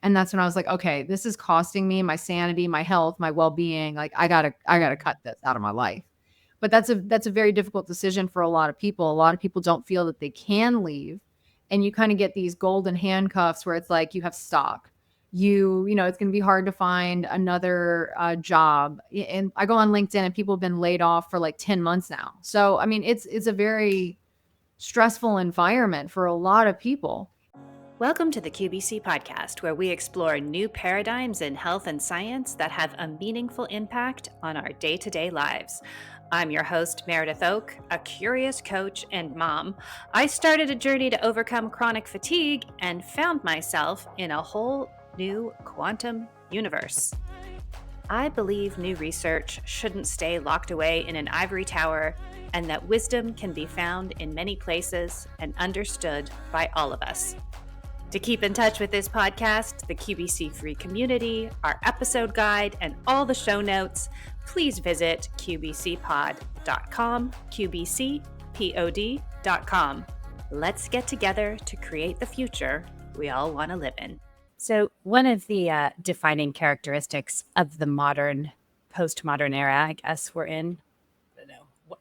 And that's when I was like, okay, this is costing me my sanity, my health, my well-being. Like I gotta cut this out of my life. But that's a very difficult decision for a lot of people. A lot of people don't feel that they can leave. And you kind of get these golden handcuffs where it's like you have stock. It's going to be hard to find another job. And I go on LinkedIn and people have been laid off for like 10 months now. So, I mean, it's a very stressful environment for a lot of people. Welcome to the QBC podcast, where we explore new paradigms in health and science that have a meaningful impact on our day-to-day lives. I'm your host, Meredith Oak, a curious coach and mom. I started a journey to overcome chronic fatigue and found myself in a whole new quantum universe. I believe new research shouldn't stay locked away in an ivory tower, and that wisdom can be found in many places and understood by all of us. To keep in touch with this podcast, the QBC free community, our episode guide, and all the show notes, please visit qbcpod.com, qbcpod.com. Let's get together to create the future we all want to live in. So one of the defining characteristics of the postmodern era, I guess we're in,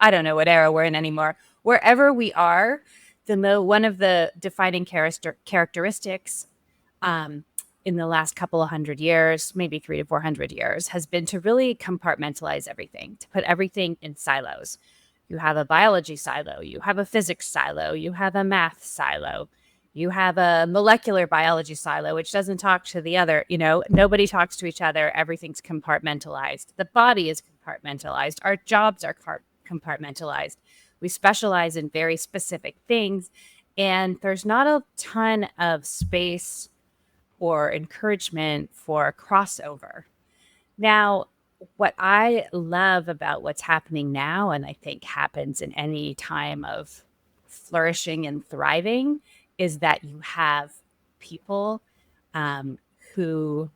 I don't know what era we're in anymore, wherever we are, one of the defining characteristics in the last couple of hundred years, maybe 300 to 400 years, has been to really compartmentalize everything, to put everything in silos. You have a biology silo, you have a physics silo, you have a math silo, you have a molecular biology silo, which doesn't talk to the other. Nobody talks to each other. Everything's compartmentalized. The body is compartmentalized. Our jobs are compartmentalized. We specialize in very specific things, and there's not a ton of space or encouragement for crossover. Now, what I love about what's happening now, and I think happens in any time of flourishing and thriving, is that you have people who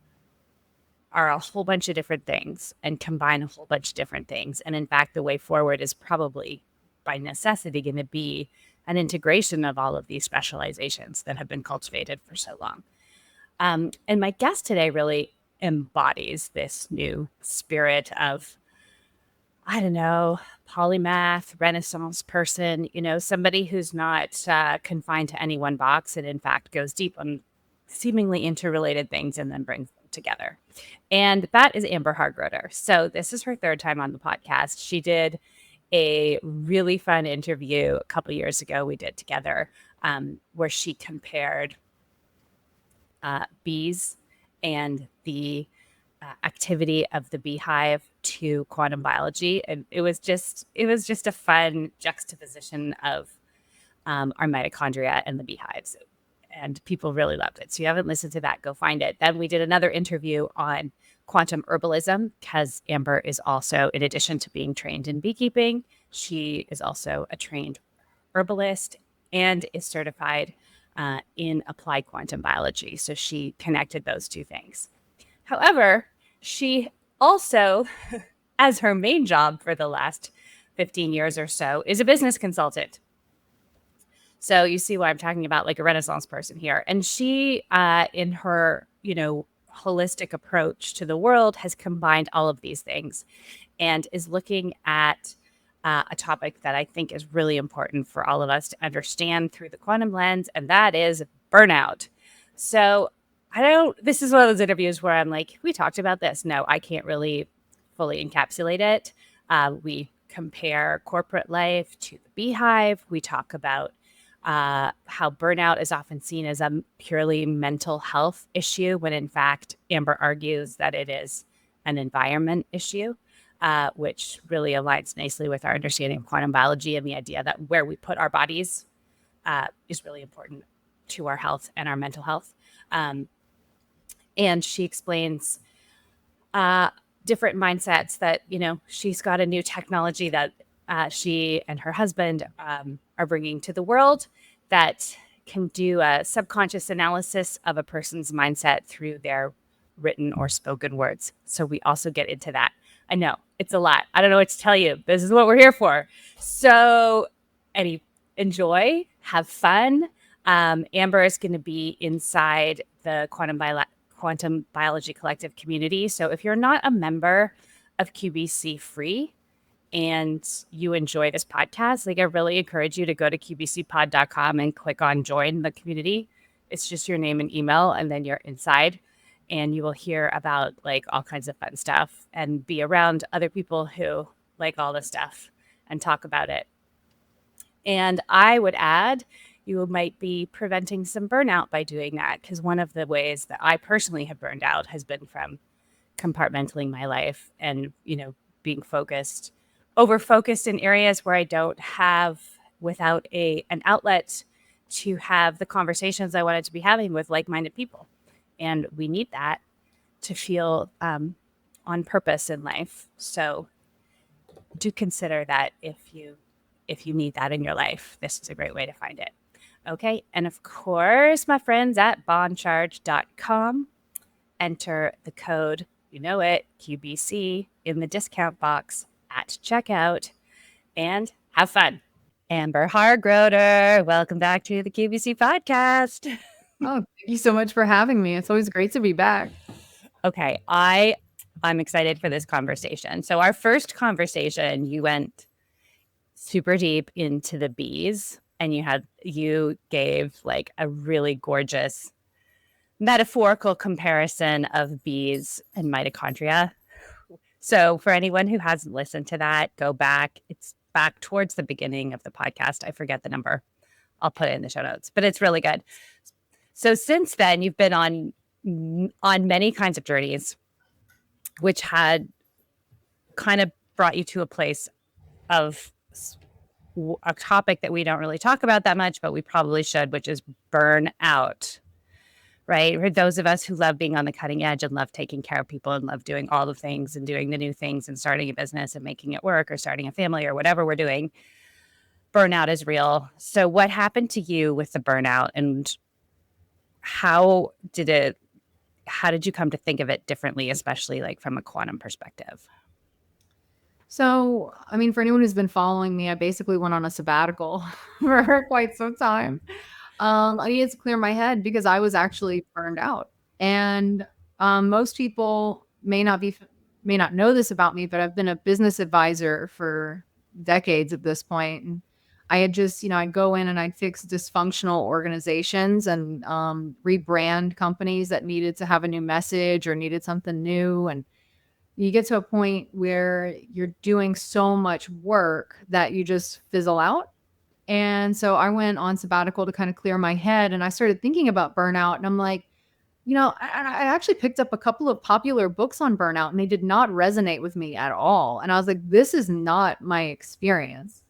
are a whole bunch of different things and combine a whole bunch of different things. And in fact, the way forward is probably by necessity going to be an integration of all of these specializations that have been cultivated for so long. And my guest today really embodies this new spirit of, I don't know, polymath, Renaissance person, somebody who's not confined to any one box and in fact goes deep on seemingly interrelated things and then brings them together. And that is Amber Hargroder. So this is her third time on the podcast. She did a really fun interview a couple years ago we did together where she compared bees and the activity of the beehive to quantum biology. And it was just a fun juxtaposition of our mitochondria and the beehives. And people really loved it. So if you haven't listened to that, go find it. Then we did another interview on quantum herbalism, because Amber is also, in addition to being trained in beekeeping, she is also a trained herbalist and is certified in applied quantum biology. So she connected those two things. However, she also, as her main job for the last 15 years or so, is a business consultant. So you see why I'm talking about like a Renaissance person here. And she, in her, holistic approach to the world, has combined all of these things and is looking at a topic that I think is really important for all of us to understand through the quantum lens, and that is burnout. So this is one of those interviews where I'm like, we talked about this. No, I can't really fully encapsulate it. We compare corporate life to the beehive. We talk about how burnout is often seen as a purely mental health issue, when in fact, Amber argues that it is an environment issue, which really aligns nicely with our understanding of quantum biology and the idea that where we put our bodies is really important to our health and our mental health. And she explains different mindsets that, she's got a new technology that she and her husband are bringing to the world that can do a subconscious analysis of a person's mindset through their written or spoken words. So we also get into that. I know it's a lot. I don't know what to tell you. This is what we're here for. So enjoy, have fun. Amber is going to be inside the Quantum Biology Collective community. So if you're not a member of QBC Free and you enjoy this podcast, like I really encourage you to go to qbcpod.com and click on join the community. It's just your name and email, and then you're inside and you will hear about like all kinds of fun stuff and be around other people who like all this stuff and talk about it. And I would add, you might be preventing some burnout by doing that, because one of the ways that I personally have burned out has been from compartmentalizing my life and, being over focused in areas where I don't have without an outlet to have the conversations I wanted to be having with like-minded people. And we need that to feel on purpose in life. So do consider that if you need that in your life, this is a great way to find it. Okay. And of course, my friends at bondcharge.com, enter the code, QBC in the discount box at checkout, and have fun. Amber Hargroder, welcome back to the QBC podcast. Oh, thank you so much for having me. It's always great to be back. Okay. I'm excited for this conversation. So our first conversation, you went super deep into the bees, and you gave like a really gorgeous metaphorical comparison of bees and mitochondria. So for anyone who hasn't listened to that, go back. It's back towards the beginning of the podcast. I forget the number. I'll put it in the show notes, but it's really good. So since then, you've been on many kinds of journeys, which had kind of brought you to a place of a topic that we don't really talk about that much, but we probably should, which is burnout, right? For those of us who love being on the cutting edge and love taking care of people and love doing all the things and doing the new things and starting a business and making it work or starting a family or whatever we're doing, burnout is real. So what happened to you with the burnout, and how did you come to think of it differently, especially like from a quantum perspective? So, I mean, for anyone who's been following me, I basically went on a sabbatical for quite some time. I needed to clear my head because I was actually burned out. And most people may not know this about me, but I've been a business advisor for decades at this point. And I had just, I'd go in and I'd fix dysfunctional organizations and rebrand companies that needed to have a new message or needed something new. And you get to a point where you're doing so much work that you just fizzle out. And so I went on sabbatical to kind of clear my head, and I started thinking about burnout, and I'm like, I actually picked up a couple of popular books on burnout, and they did not resonate with me at all. And I was like, this is not my experience.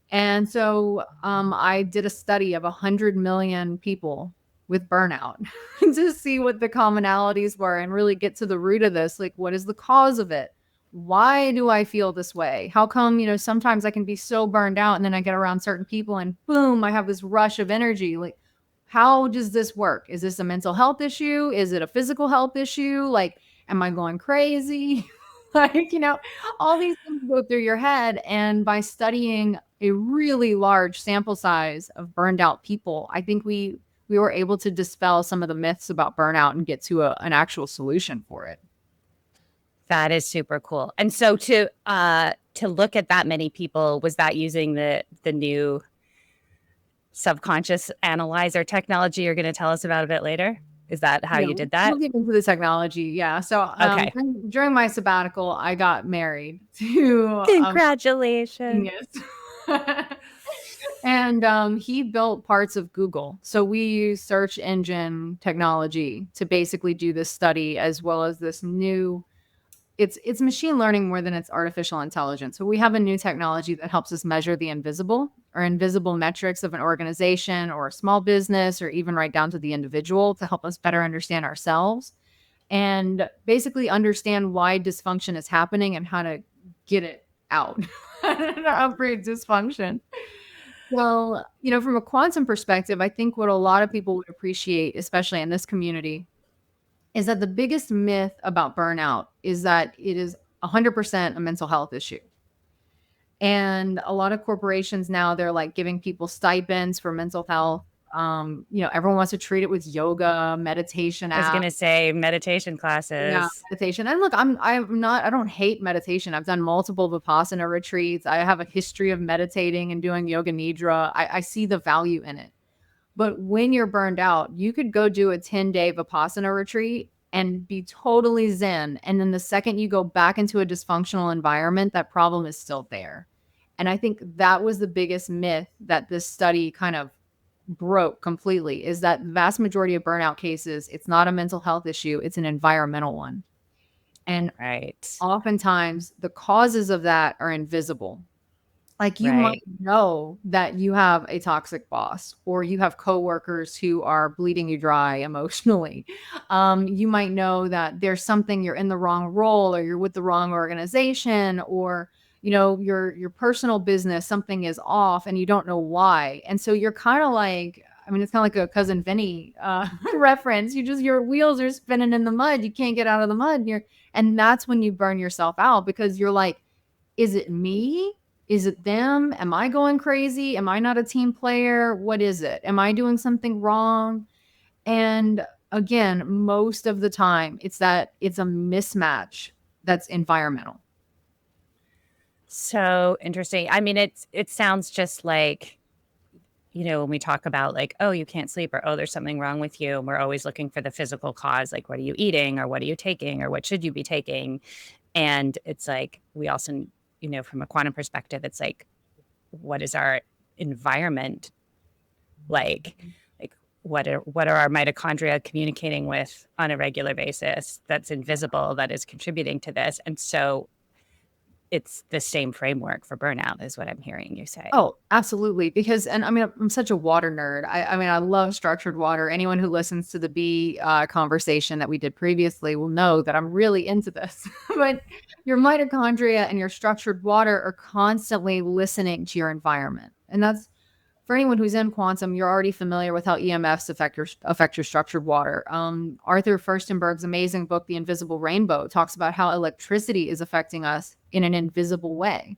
And so I did a study of 100 million people with burnout to see what the commonalities were and really get to the root of this. Like, what is the cause of it? Why do I feel this way? How come, sometimes I can be so burned out and then I get around certain people and boom, I have this rush of energy. Like, how does this work? Is this a mental health issue? Is it a physical health issue? Like, am I going crazy? All these things go through your head. And by studying a really large sample size of burned out people, I think we were able to dispel some of the myths about burnout and get to an actual solution for it. That is super cool. And so to look at that many people, was that using the new subconscious analyzer technology you're going to tell us about a bit later? Is that how you did that? We'll get into the technology. Yeah. So okay. During my sabbatical, I got married to congratulations. And he built parts of Google. So we use search engine technology to basically do this study, as well as this new, it's machine learning more than it's artificial intelligence. So we have a new technology that helps us measure the invisible metrics of an organization or a small business, or even right down to the individual, to help us better understand ourselves and basically understand why dysfunction is happening and how to get it out, to upgrade dysfunction. Well, from a quantum perspective, I think what a lot of people would appreciate, especially in this community, is that the biggest myth about burnout is that it is 100% a mental health issue. And a lot of corporations now, they're like giving people stipends for mental health Everyone wants to treat it with yoga, meditation I was apps. going to say meditation Yeah, classes. meditation. And look, I don't hate meditation. I've done multiple Vipassana retreats. I have a history of meditating and doing yoga nidra. I see the value in it. But when you're burned out, you could go do a 10-day Vipassana retreat and be totally zen. And then the second you go back into a dysfunctional environment, that problem is still there. And I think that was the biggest myth that this study kind of broke completely, is that the vast majority of burnout cases, it's not a mental health issue, it's an environmental one. And Right. oftentimes the causes of that are invisible. Like, you might Right. know that you have a toxic boss, or you have coworkers who are bleeding you dry emotionally. You might know that there's something, you're in the wrong role, or you're with the wrong organization, or your personal business, something is off and you don't know why. And so you're kind of like, I mean, it's kind of like a Cousin Vinny reference. Your wheels are spinning in the mud. You can't get out of the mud. And that's when you burn yourself out, because you're like, is it me? Is it them? Am I going crazy? Am I not a team player? What is it? Am I doing something wrong? And again, most of the time, it's a mismatch that's environmental. So interesting. I mean, it sounds just like, when we talk about like, oh, you can't sleep, or oh, there's something wrong with you. And we're always looking for the physical cause, like what are you eating, or what are you taking, or what should you be taking? And it's like, we also, from a quantum perspective, it's like, what is our environment like? Like, what are our mitochondria communicating with on a regular basis that's invisible, that is contributing to this? And so it's the same framework for burnout, is what I'm hearing you say. Oh, absolutely. Because, and I mean, I'm such a water nerd. I mean, I love structured water. Anyone who listens to the bee conversation that we did previously will know that I'm really into this. But your mitochondria and your structured water are constantly listening to your environment. And that's, for anyone who's in quantum, you're already familiar with how EMFs affect your structured water. Arthur Firstenberg's amazing book, The Invisible Rainbow, talks about how electricity is affecting us in an invisible way.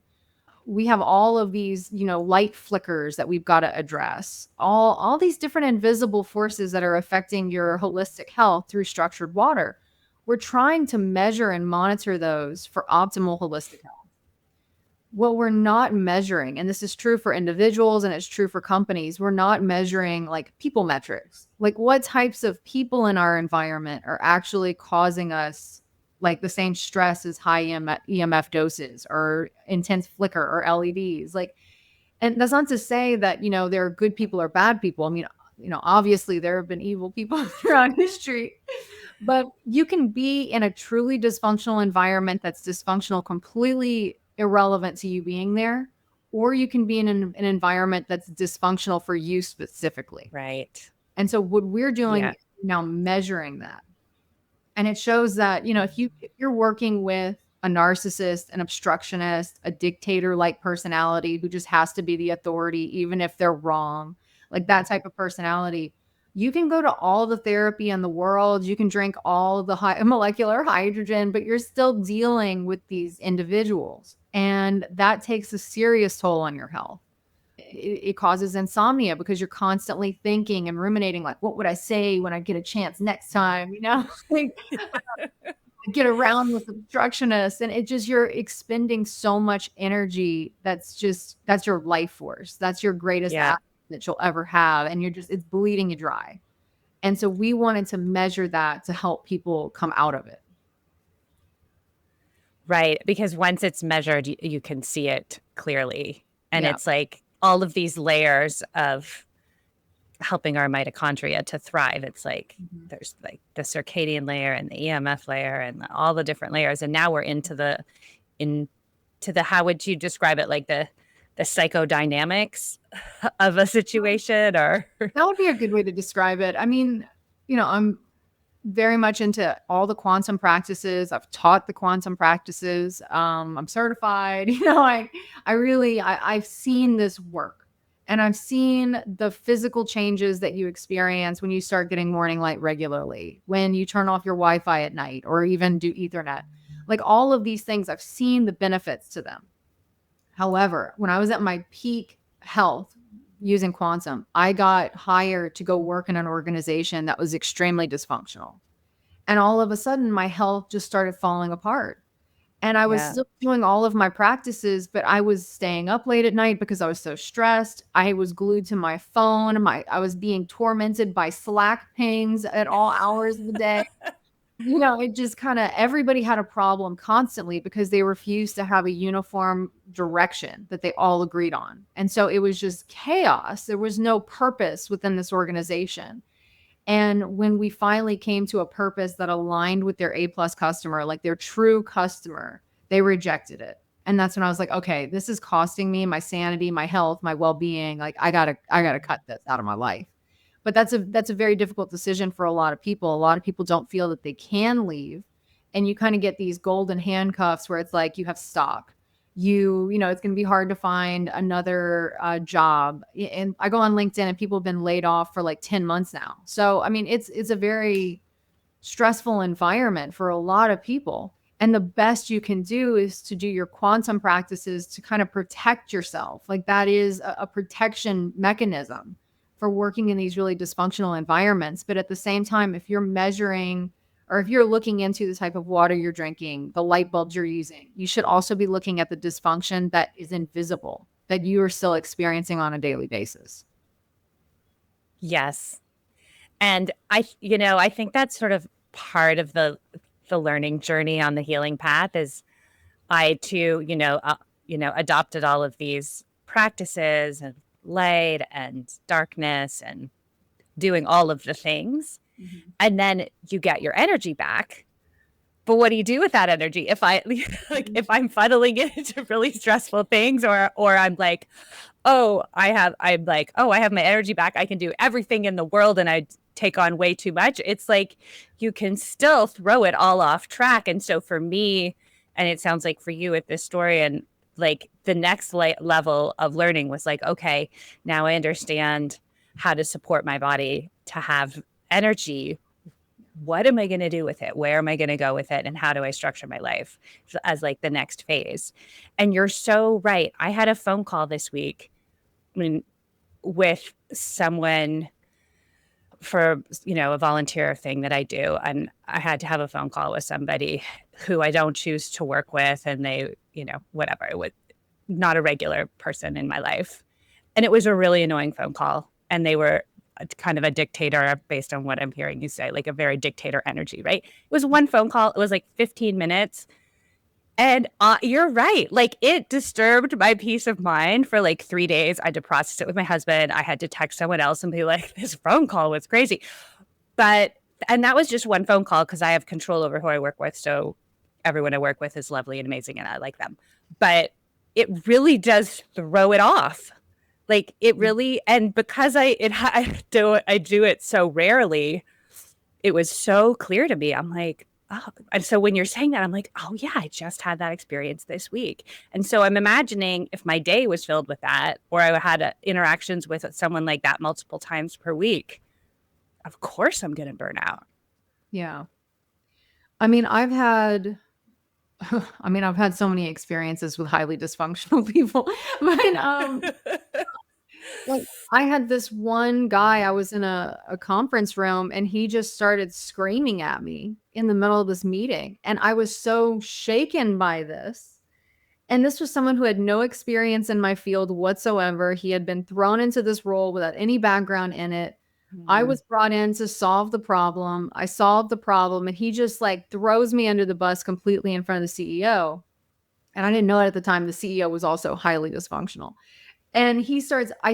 We have all of these, light flickers that we've got to address. All these different invisible forces that are affecting your holistic health through structured water. We're trying to measure and monitor those for optimal holistic health. What we're not measuring, and this is true for individuals and it's true for companies, we're not measuring like people metrics. Like, what types of people in our environment are actually causing us like the same stress as high EMF doses or intense flicker or LEDs. Like, and that's not to say that, there are good people or bad people. I mean, obviously there have been evil people throughout history, but you can be in a truly dysfunctional environment that's dysfunctional, completely irrelevant to you being there, or you can be in an environment that's dysfunctional for you specifically. Right. And so what we're doing now, measuring that. And it shows that, if you're working with a narcissist, an obstructionist, a dictator-like personality who just has to be the authority, even if they're wrong, like that type of personality, you can go to all the therapy in the world. You can drink all the high molecular hydrogen, but you're still dealing with these individuals. And that takes a serious toll on your health. It causes insomnia because you're constantly thinking and ruminating, like, what would I say when I get a chance next time? Like, get around with obstructionists, and you're expending so much energy. That's your life force. That's your greatest asset that you'll ever have. And it's bleeding you dry. And so we wanted to measure that to help people come out of it. Right. Because once it's measured, you can see it clearly. And it's like all of these layers of helping our mitochondria to thrive. It's like there's like the circadian layer and the EMF layer and all the different layers. And now we're into the how would you describe it? Like the psychodynamics of a situation, or that would be a good way to describe it. I mean, I'm very much into all the quantum practices. I've taught the quantum practices. I'm certified. I've seen this work, and I've seen the physical changes that you experience when you start getting morning light regularly, when you turn off your Wi-Fi at night, or even do Ethernet. Like, all of these things, I've seen the benefits to them. However, when I was at my peak health, using quantum, I got hired to go work in an organization that was extremely dysfunctional. And all of a sudden, my health just started falling apart. And I was Yeah. still doing all of my practices, but I was staying up late at night because I was so stressed. I was glued to my phone. I was being tormented by Slack pings at all hours of the day. It just kind of everybody had a problem constantly because they refused to have a uniform direction that they all agreed on. And so it was just chaos. There was no purpose within this organization. And when we finally came to a purpose that aligned with their A plus customer, like their true customer, they rejected it. And that's when I was like, okay, this is costing me my sanity, my health, my well-being. Like I gotta cut this out of my life. But that's a very difficult decision for a lot of people. A lot of people don't feel that they can leave. And you kind of get these golden handcuffs where it's like you have stock. It's going to be hard to find another job. And I go on LinkedIn and people have been laid off for like 10 months now. So, I mean, it's a very stressful environment for a lot of people. And the best you can do is to do your quantum practices to kind of protect yourself. Like that is a protection mechanism for working in these really dysfunctional environments. But at the same time, if you're measuring or if you're looking into the type of water you're drinking, the light bulbs you're using, you should also be looking at the dysfunction that is invisible, that you are still experiencing on a daily basis. Yes. And I think that's sort of part of the learning journey on the healing path is I too, adopted all of these practices and light and darkness and doing all of the things. Mhm. And then you get your energy back. But what do you do with that energy? If I like Mhm. if I'm funneling it into really stressful things or I'm like, I have my energy back. I can do everything in the world and I take on way too much. It's like you can still throw it all off track. And so for me, and it sounds like for you with this story, and like the next level of learning was like, okay, now I understand how to support my body to have energy. What am I going to do with it? Where am I going to go with it? And how do I structure my life as like the next phase? And you're so right. I had a phone call this week, I mean, with someone for, a volunteer thing that I do. And I had to have a phone call with somebody who I don't choose to work with. And they, whatever, it was not a regular person in my life. And it was a really annoying phone call. And they were kind of a dictator based on what I'm hearing you say, like a very dictator energy, right? It was one phone call. It was like 15 minutes. And you're right. Like it disturbed my peace of mind for like 3 days. I had to process it with my husband. I had to text someone else and be like, this phone call was crazy. And that was just one phone call because I have control over who I work with. So everyone I work with is lovely and amazing and I like them. But it really does throw it off. Like it really, and because I do it so rarely, it was so clear to me. I'm like, oh, and so when you're saying that, I'm like, oh yeah, I just had that experience this week. And so I'm imagining if my day was filled with that, or I had interactions with someone like that multiple times per week, of course I'm going to burn out. Yeah. I mean, I've had so many experiences with highly dysfunctional people. But like I had this one guy, I was in a conference room and he just started screaming at me in the middle of this meeting. And I was so shaken by this. And this was someone who had no experience in my field whatsoever. He had been thrown into this role without any background in it. I Mm. was brought in to solve the problem. I solved the problem, and he just like throws me under the bus completely in front of the CEO. And I didn't know it at the time. The CEO was also highly dysfunctional. And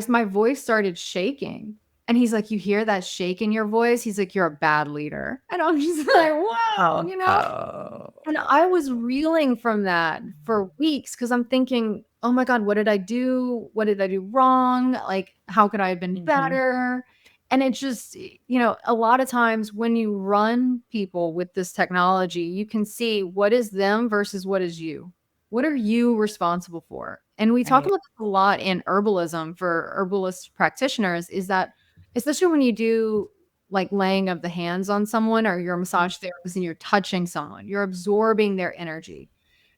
my voice started shaking. And he's like, "You hear that shake in your voice?" He's like, "You're a bad leader." And I'm just like, whoa, you know? Oh. And I was reeling from that for weeks because I'm thinking, oh my God, what did I do? What did I do wrong? Like, how could I have been Mm-hmm. better? And it just, a lot of times when you run people with this technology, you can see what is them versus what is you. What are you responsible for? And we talk Right. about this a lot in herbalism for herbalist practitioners is that, especially when you do like laying of the hands on someone or you're a massage therapist and you're touching someone, you're absorbing their energy.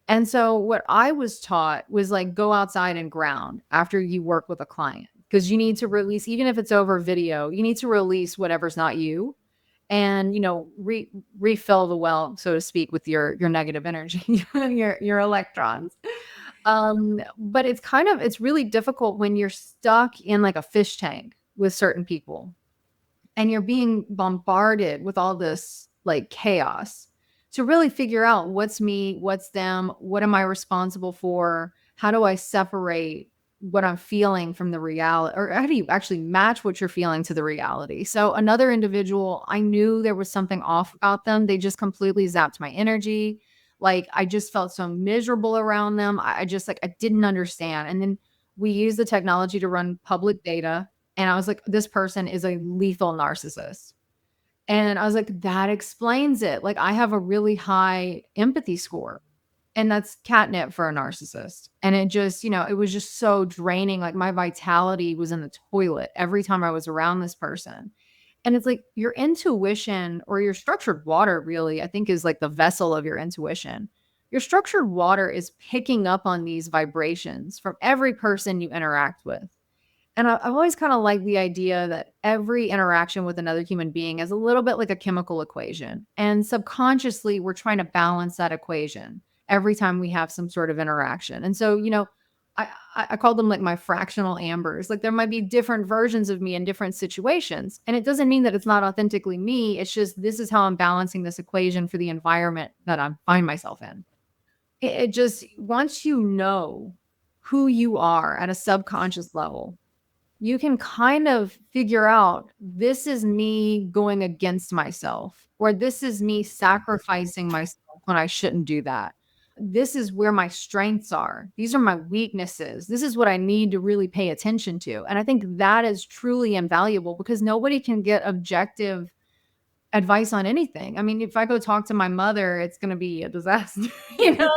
And so what I was taught was like go outside and ground after you work with a client because you need to release, even if it's over video, you need to release whatever's not you, and refill the well, so to speak, with your negative energy, your electrons. But it's really difficult when you're stuck in like a fish tank with certain people and you're being bombarded with all this like chaos to really figure out what's me, what's them, what am I responsible for? How do I separate what I'm feeling from the reality, or how do you actually match what you're feeling to the reality? So another individual, I knew there was something off about them. They just completely zapped my energy. Like I just felt so miserable around them. I just like I didn't understand. And then we used the technology to run public data, and I was like, this person is a lethal narcissist. And I was like, that explains it. Like, I have a really high empathy score, and that's catnip for a narcissist. And it just, it was just so draining. Like, my vitality was in the toilet every time I was around this person. And it's like your intuition, or your structured water, really, I think is like the vessel of your intuition. Your structured water is picking up on these vibrations from every person you interact with. And I've always kind of liked the idea that every interaction with another human being is a little bit like a chemical equation. And subconsciously, we're trying to balance that equation every time we have some sort of interaction. And so, I call them like my fractional ambers. Like there might be different versions of me in different situations. And it doesn't mean that it's not authentically me. It's just this is how I'm balancing this equation for the environment that I find myself in. It just, once you know who you are at a subconscious level, you can kind of figure out this is me going against myself, or this is me sacrificing myself when I shouldn't do that. This is where my strengths are. These are my weaknesses. This is what I need to really pay attention to. And I think that is truly invaluable because nobody can get objective advice on anything. I mean, if I go talk to my mother, it's going to be a disaster, you know?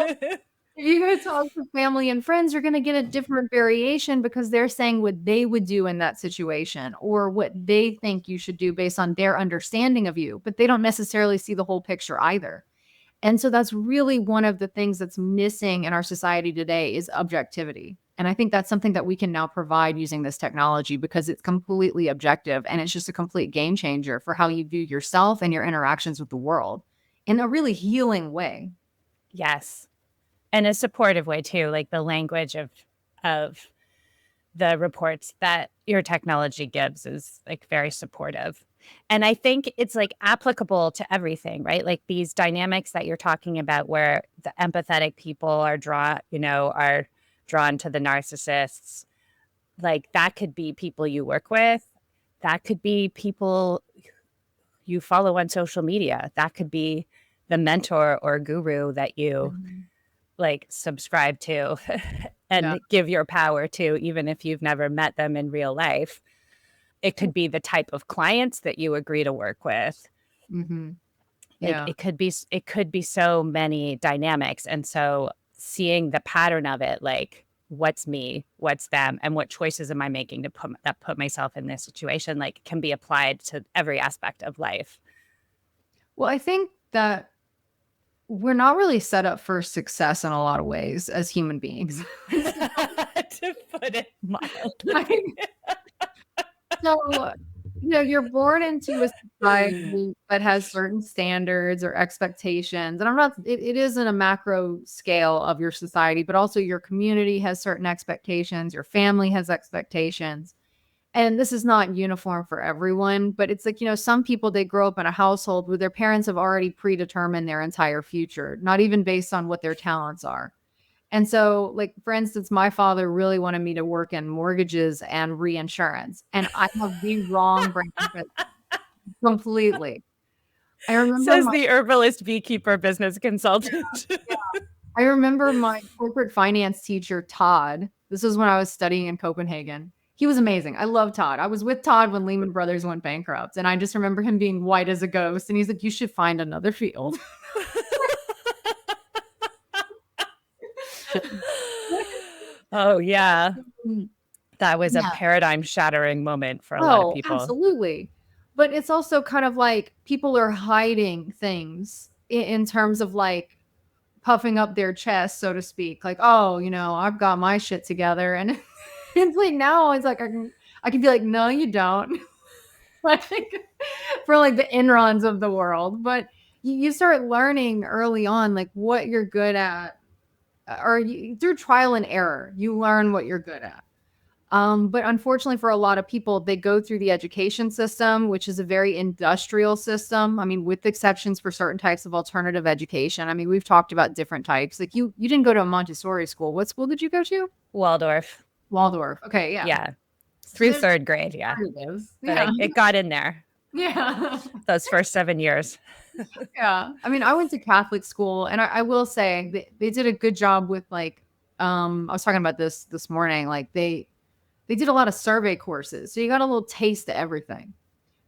If you go talk to family and friends, you're going to get a different variation because they're saying what they would do in that situation or what they think you should do based on their understanding of you, but they don't necessarily see the whole picture either. And so that's really one of the things that's missing in our society today is objectivity. And I think that's something that we can now provide using this technology because it's completely objective and it's just a complete game changer for how you view yourself and your interactions with the world in a really healing way. Yes. And a supportive way too, like the language of the reports that your technology gives is like very supportive. And I think it's like applicable to everything, right? Like these dynamics that you're talking about where the empathetic people are drawn to the narcissists. Like that could be people you work with. That could be people you follow on social media. That could be the mentor or guru that you like subscribe to and give your power to, even if you've never met them in real life. It could be the type of clients that you agree to work with. Mm-hmm. Like it could be so many dynamics. And so seeing the pattern of it, like what's me, what's them, and what choices am I making to put myself in this situation, like can be applied to every aspect of life. Well, I think that we're not really set up for success in a lot of ways as human beings. To put it mildly. So, you're born into a society that has certain standards or expectations. And it isn't a macro scale of your society, but also your community has certain expectations, your family has expectations. And this is not uniform for everyone, but it's like, some people, they grow up in a household where their parents have already predetermined their entire future, not even based on what their talents are. And so, like, for instance, my father really wanted me to work in mortgages and reinsurance. And I have the wrong brain for it completely. I remember Says the herbalist beekeeper business consultant. I remember my corporate finance teacher, Todd. This was when I was studying in Copenhagen. He was amazing. I love Todd. I was with Todd when Lehman Brothers went bankrupt. And I just remember him being white as a ghost. And he's like, you should find another field. Oh, yeah. That was a paradigm shattering moment for a lot of people. Absolutely. But it's also kind of like people are hiding things in terms of like puffing up their chest, so to speak. Like, oh, I've got my shit together. And it's like now it's like I can be like, no, you don't. Like for like the Enrons of the world. But you start learning early on, like what you're good at, or through trial and error, you learn what you're good at. But unfortunately for a lot of people, they go through the education system, which is a very industrial system. I mean, with exceptions for certain types of alternative education. I mean, we've talked about different types. Like you didn't go to a Montessori school. What school did you go to? Waldorf. Waldorf. Okay, yeah. Yeah. So Through there's third grade. Yeah. alternatives. But Yeah. it got in there Yeah. those first 7 years. Yeah. I mean, I went to Catholic school, and I will say they did a good job with like, I was talking about this morning. Like they did a lot of survey courses. So you got a little taste of everything.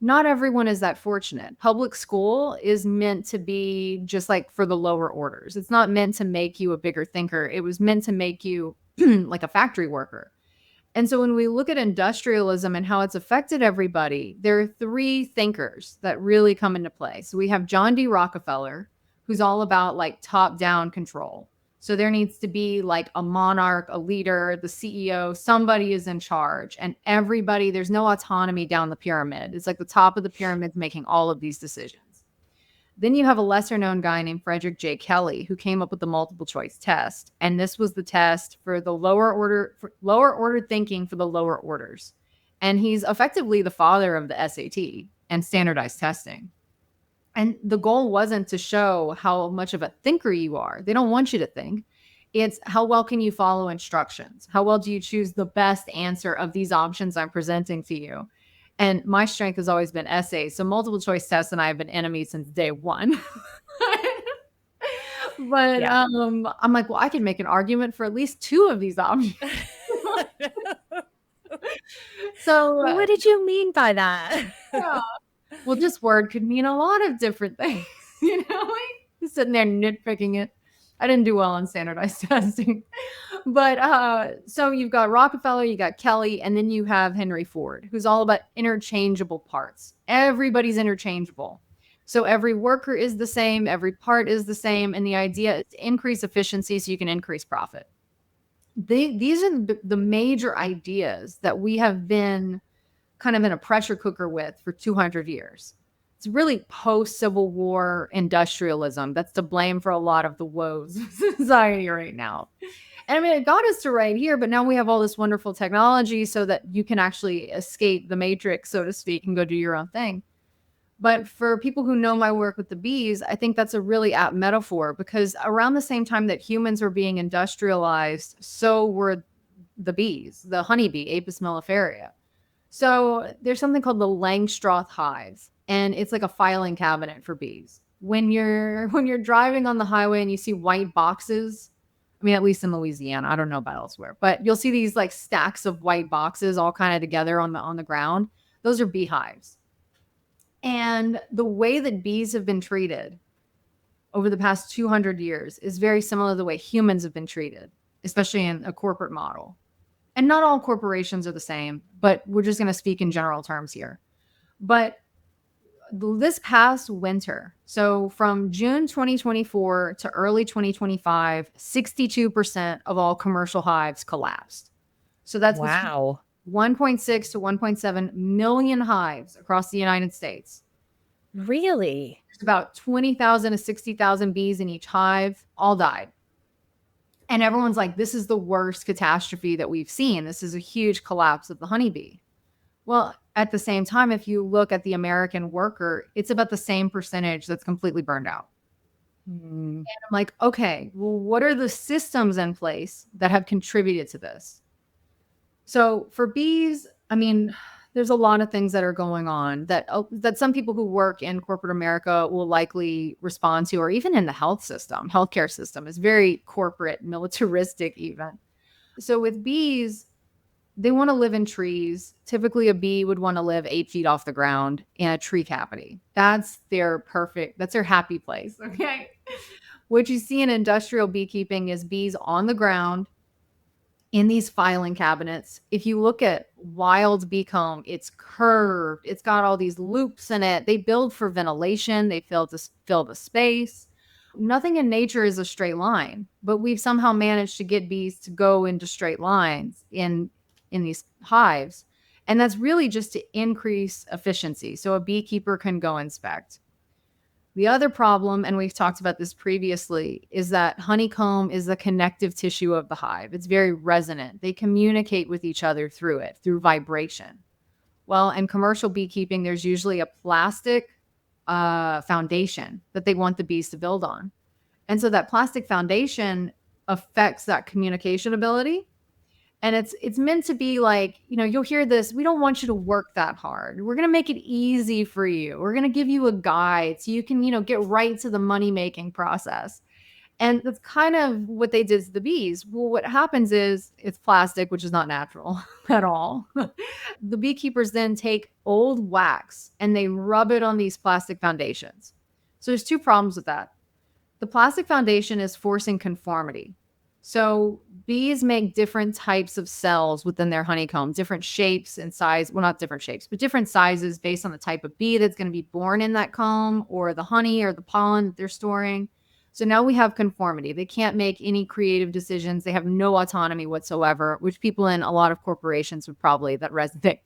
Not everyone is that fortunate. Public school is meant to be just like for the lower orders. It's not meant to make you a bigger thinker. It was meant to make you like a factory worker. And so when we look at industrialism and how it's affected everybody, there are three thinkers that really come into play. So we have John D. Rockefeller, who's all about like top down control. So there needs to be like a monarch, a leader, the CEO, somebody is in charge, and everybody, there's no autonomy down the pyramid. It's like the top of the pyramid's making all of these decisions. Then you have a lesser known guy named Frederick J. Kelly, who came up with the multiple choice test. And this was the test for the lower order thinking for the lower orders. And he's effectively the father of the SAT and standardized testing. And the goal wasn't to show how much of a thinker you are. They don't want you to think. It's how well can you follow instructions? How well do you choose the best answer of these options I'm presenting to you? And my strength has always been essays. So multiple choice tests and I have been enemies since day one. But Yeah. I'm like, well, I can make an argument for at least two of these options. So What did you mean by that? yeah. Well, this word could mean a lot of different things, like sitting there nitpicking it. I didn't do well on standardized testing. But so you've got Rockefeller, you got Kelly, and then you have Henry Ford, who's all about interchangeable parts. Everybody's interchangeable. So every worker is the same, every part is the same, and the idea is to increase efficiency so you can increase profit. These are the major ideas that we have been kind of in a pressure cooker with for 200 years. It's really post-Civil War industrialism that's to blame for a lot of the woes of society right now. And I mean, it got us to right here, but now we have all this wonderful technology so that you can actually escape the matrix, so to speak, and go do your own thing. But for people who know my work with the bees, I think that's a really apt metaphor, because around the same time that humans were being industrialized, so were the bees, the honeybee, Apis mellifera. So there's something called the Langstroth hive, and it's like a filing cabinet for bees. When you're driving on the highway and you see white boxes, I mean, at least in Louisiana, I don't know about elsewhere, but you'll see these like stacks of white boxes all kind of together on the ground. Those are beehives. And the way that bees have been treated over the past 200 years is very similar to the way humans have been treated, especially in a corporate model. And not all corporations are the same, but we're just going to speak in general terms here. But this past winter, so from June 2024 to early 2025, 62% of all commercial hives collapsed. So that's Wow. 1.6 to 1.7 million hives across the United States. Really? There's about 20,000 to 60,000 bees in each hive, all died. And everyone's like, this is the worst catastrophe that we've seen. This is a huge collapse of the honeybee. Well, at the same time, if you look at the American worker, it's about the same percentage that's completely burned out. And I'm like, okay, well, what are the systems in place that have contributed to this? So for bees, I mean, there's a lot of things that are going on that some people who work in corporate America will likely respond to, or even in the healthcare system is very corporate, militaristic even. So with bees, they want to live in trees. Typically a bee would want to live 8 feet off the ground in a tree cavity. That's their happy place. Okay. What you see in industrial beekeeping is bees on the ground in these filing cabinets. If you look at wild bee comb, it's curved. It's got all these loops in it. They build for ventilation. They fill the space. Nothing in nature is a straight line, but we've somehow managed to get bees to go into straight lines in these hives. And that's really just to increase efficiency. So a beekeeper can go inspect. The other problem, and we've talked about this previously, is that honeycomb is the connective tissue of the hive. It's very resonant. They communicate with each other through it, through vibration. Well, in commercial beekeeping, there's usually a plastic foundation that they want the bees to build on. And so that plastic foundation affects that communication ability. And it's meant to be like, you'll hear this, we don't want you to work that hard. We're going to make it easy for you. We're going to give you a guide so you can, get right to the money-making process. And that's kind of what they did to the bees. Well, what happens is it's plastic, which is not natural at all. The beekeepers then take old wax and they rub it on these plastic foundations. So there's two problems with that. The plastic foundation is forcing conformity. So bees make different types of cells within their honeycomb, different shapes and size. Well, not different shapes, but different sizes based on the type of bee that's going to be born in that comb or the honey or the pollen that they're storing. So now we have conformity. They can't make any creative decisions. They have no autonomy whatsoever, which people in a lot of corporations would probably, that resonate.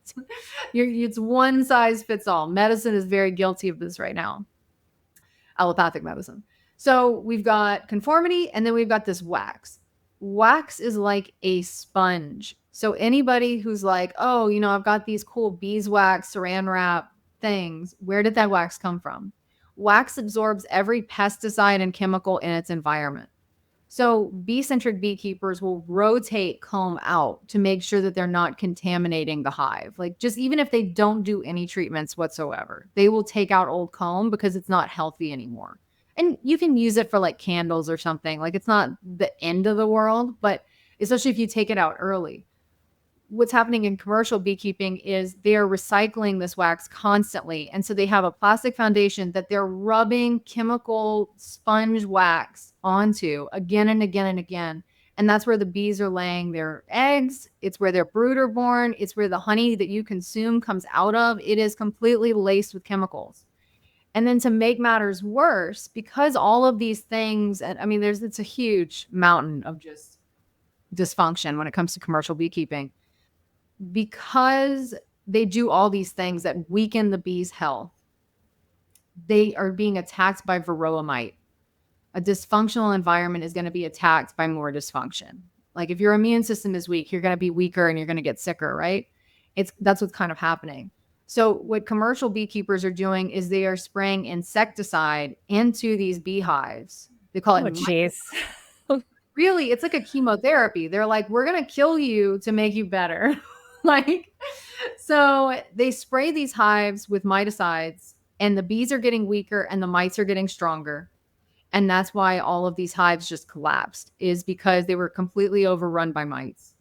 It's one size fits all. Medicine is very guilty of this right now. Allopathic medicine. So we've got conformity and then we've got this wax. Wax is like a sponge. So anybody who's like, oh, I've got these cool beeswax, saran wrap things. Where did that wax come from? Wax absorbs every pesticide and chemical in its environment. So bee-centric beekeepers will rotate comb out to make sure that they're not contaminating the hive. Like just even if they don't do any treatments whatsoever, they will take out old comb because it's not healthy anymore. And you can use it for like candles or something. Like it's not the end of the world, but especially if you take it out early. What's happening in commercial beekeeping is they're recycling this wax constantly. And so they have a plastic foundation that they're rubbing chemical sponge wax onto again and again and again. And that's where the bees are laying their eggs. It's where their brood are born. It's where the honey that you consume comes out of. It is completely laced with chemicals. And then to make matters worse, because all of these things, and I mean, it's a huge mountain of just dysfunction when it comes to commercial beekeeping. Because they do all these things that weaken the bees' health, they are being attacked by varroa mite. A dysfunctional environment is going to be attacked by more dysfunction. Like if your immune system is weak, you're going to be weaker and you're going to get sicker, right? That's what's kind of happening. So what commercial beekeepers are doing is they are spraying insecticide into these beehives. They call it jeez. Really, it's like a chemotherapy. They're like, we're going to kill you to make you better. So they spray these hives with miticides and the bees are getting weaker and the mites are getting stronger. And that's why all of these hives just collapsed, is because they were completely overrun by mites.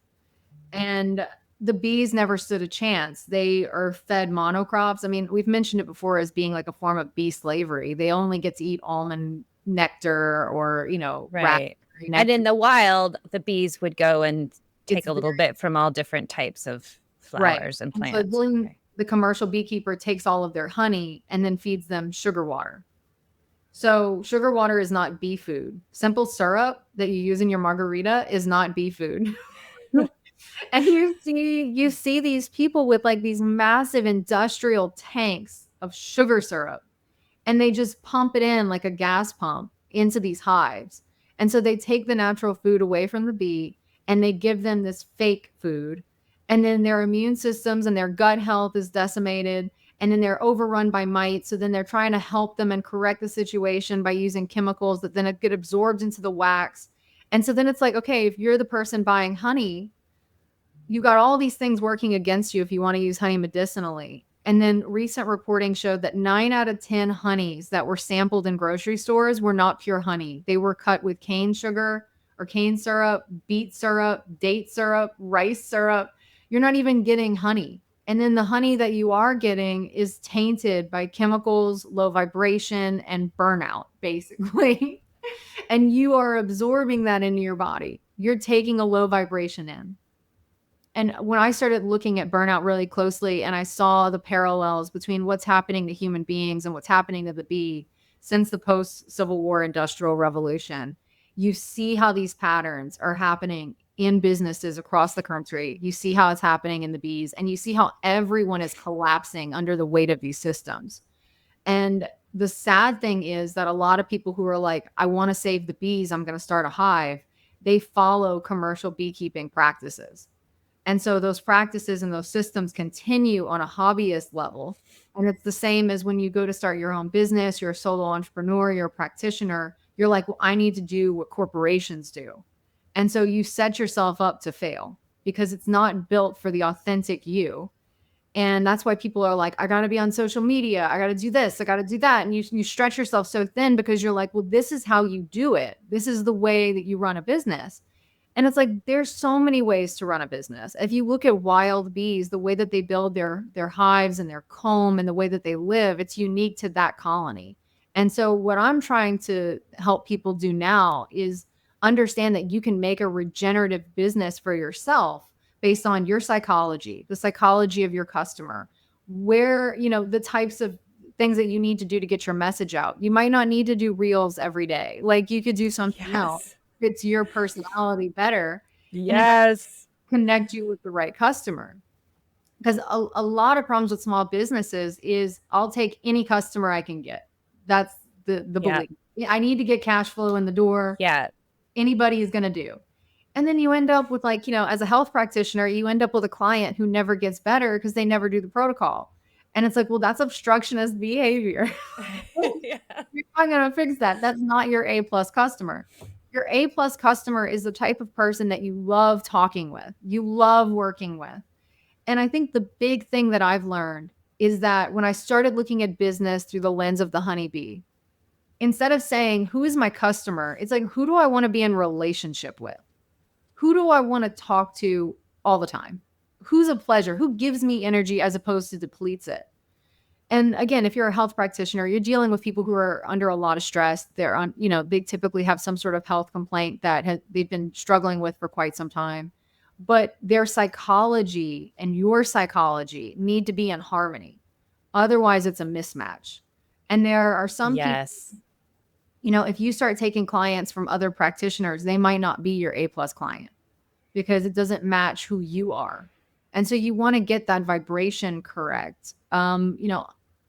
And the bees never stood a chance. They are fed monocrops. I mean, we've mentioned it before as being like a form of bee slavery. They only get to eat almond nectar or, right. And in the wild, the bees would go and take a little bit from all different types of flowers and plants. And so the commercial beekeeper takes all of their honey and then feeds them sugar water. So sugar water is not bee food. Simple syrup that you use in your margarita is not bee food. And you see these people with like these massive industrial tanks of sugar syrup, and they just pump it in like a gas pump into these hives. And so they take the natural food away from the bee and they give them this fake food. And then their immune systems and their gut health is decimated. And then they're overrun by mites. So then they're trying to help them and correct the situation by using chemicals that then get absorbed into the wax. And so then it's like, okay, if you're the person buying honey, you got all these things working against you if you want to use honey medicinally. And then recent reporting showed that 9 out of 10 honeys that were sampled in grocery stores were not pure honey. They were cut with cane sugar or cane syrup, beet syrup, date syrup, rice syrup. You're not even getting honey. And then the honey that you are getting is tainted by chemicals, low vibration, and burnout, basically. And you are absorbing that into your body. You're taking a low vibration in. And when I started looking at burnout really closely and I saw the parallels between what's happening to human beings and what's happening to the bee since the post-Civil War Industrial Revolution, you see how these patterns are happening in businesses across the country. You see how it's happening in the bees, and you see how everyone is collapsing under the weight of these systems. And the sad thing is that a lot of people who are like, I want to save the bees, I'm going to start a hive, they follow commercial beekeeping practices. And so those practices and those systems continue on a hobbyist level. And it's the same as when you go to start your own business, you're a solo entrepreneur, you're a practitioner, you're like, well, I need to do what corporations do. And so you set yourself up to fail because it's not built for the authentic you. And that's why people are like, I got to be on social media. I got to do this. I got to do that. And you stretch yourself so thin because you're like, well, this is how you do it. This is the way that you run a business. And it's like, there's so many ways to run a business. If you look at wild bees, the way that they build their hives and their comb and the way that they live, it's unique to that colony. And so what I'm trying to help people do now is understand that you can make a regenerative business for yourself based on your psychology, the psychology of your customer, where, the types of things that you need to do to get your message out. You might not need to do reels every day. Like you could do something else. Fits your personality better. Yes. And connect you with the right customer. Because a lot of problems with small businesses is I'll take any customer I can get. That's the belief. I need to get cash flow in the door. Yeah. Anybody is going to do. And then you end up with as a health practitioner, you end up with a client who never gets better because they never do the protocol. And it's like, well, that's obstructionist behavior. You're not going to fix that. That's not your A+ customer. Your A+ customer is the type of person that you love talking with, you love working with. And I think the big thing that I've learned is that when I started looking at business through the lens of the honeybee, instead of saying, who is my customer? It's like, who do I want to be in relationship with? Who do I want to talk to all the time? Who's a pleasure? Who gives me energy as opposed to depletes it? And again, if you're a health practitioner, you're dealing with people who are under a lot of stress. They're on, they typically have some sort of health complaint that they've been struggling with for quite some time. But their psychology and your psychology need to be in harmony. Otherwise, it's a mismatch. And there are some people, if you start taking clients from other practitioners, they might not be your A+ client because it doesn't match who you are. And so you want to get that vibration correct.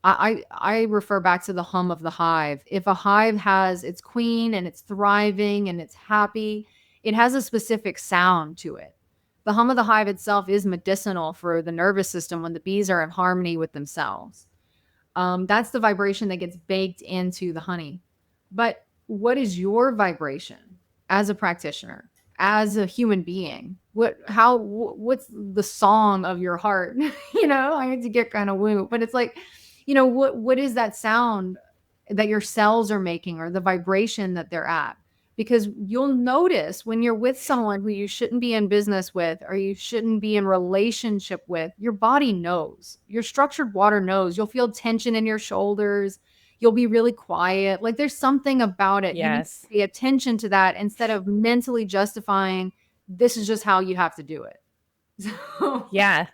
I refer back to the hum of the hive. If a hive has its queen and it's thriving and it's happy, it has a specific sound to it. The hum of the hive itself is medicinal for the nervous system when the bees are in harmony with themselves. That's the vibration that gets baked into the honey. But what is your vibration as a practitioner, as a human being? What's the song of your heart? I had to get kind of woo, but it's like, what is that sound that your cells are making or the vibration that they're at? Because you'll notice when you're with someone who you shouldn't be in business with or you shouldn't be in relationship with, your body knows. Your structured water knows. You'll feel tension in your shoulders. You'll be really quiet. Like there's something about it. Yes. You need to pay attention to that instead of mentally justifying this is just how you have to do it. Yeah.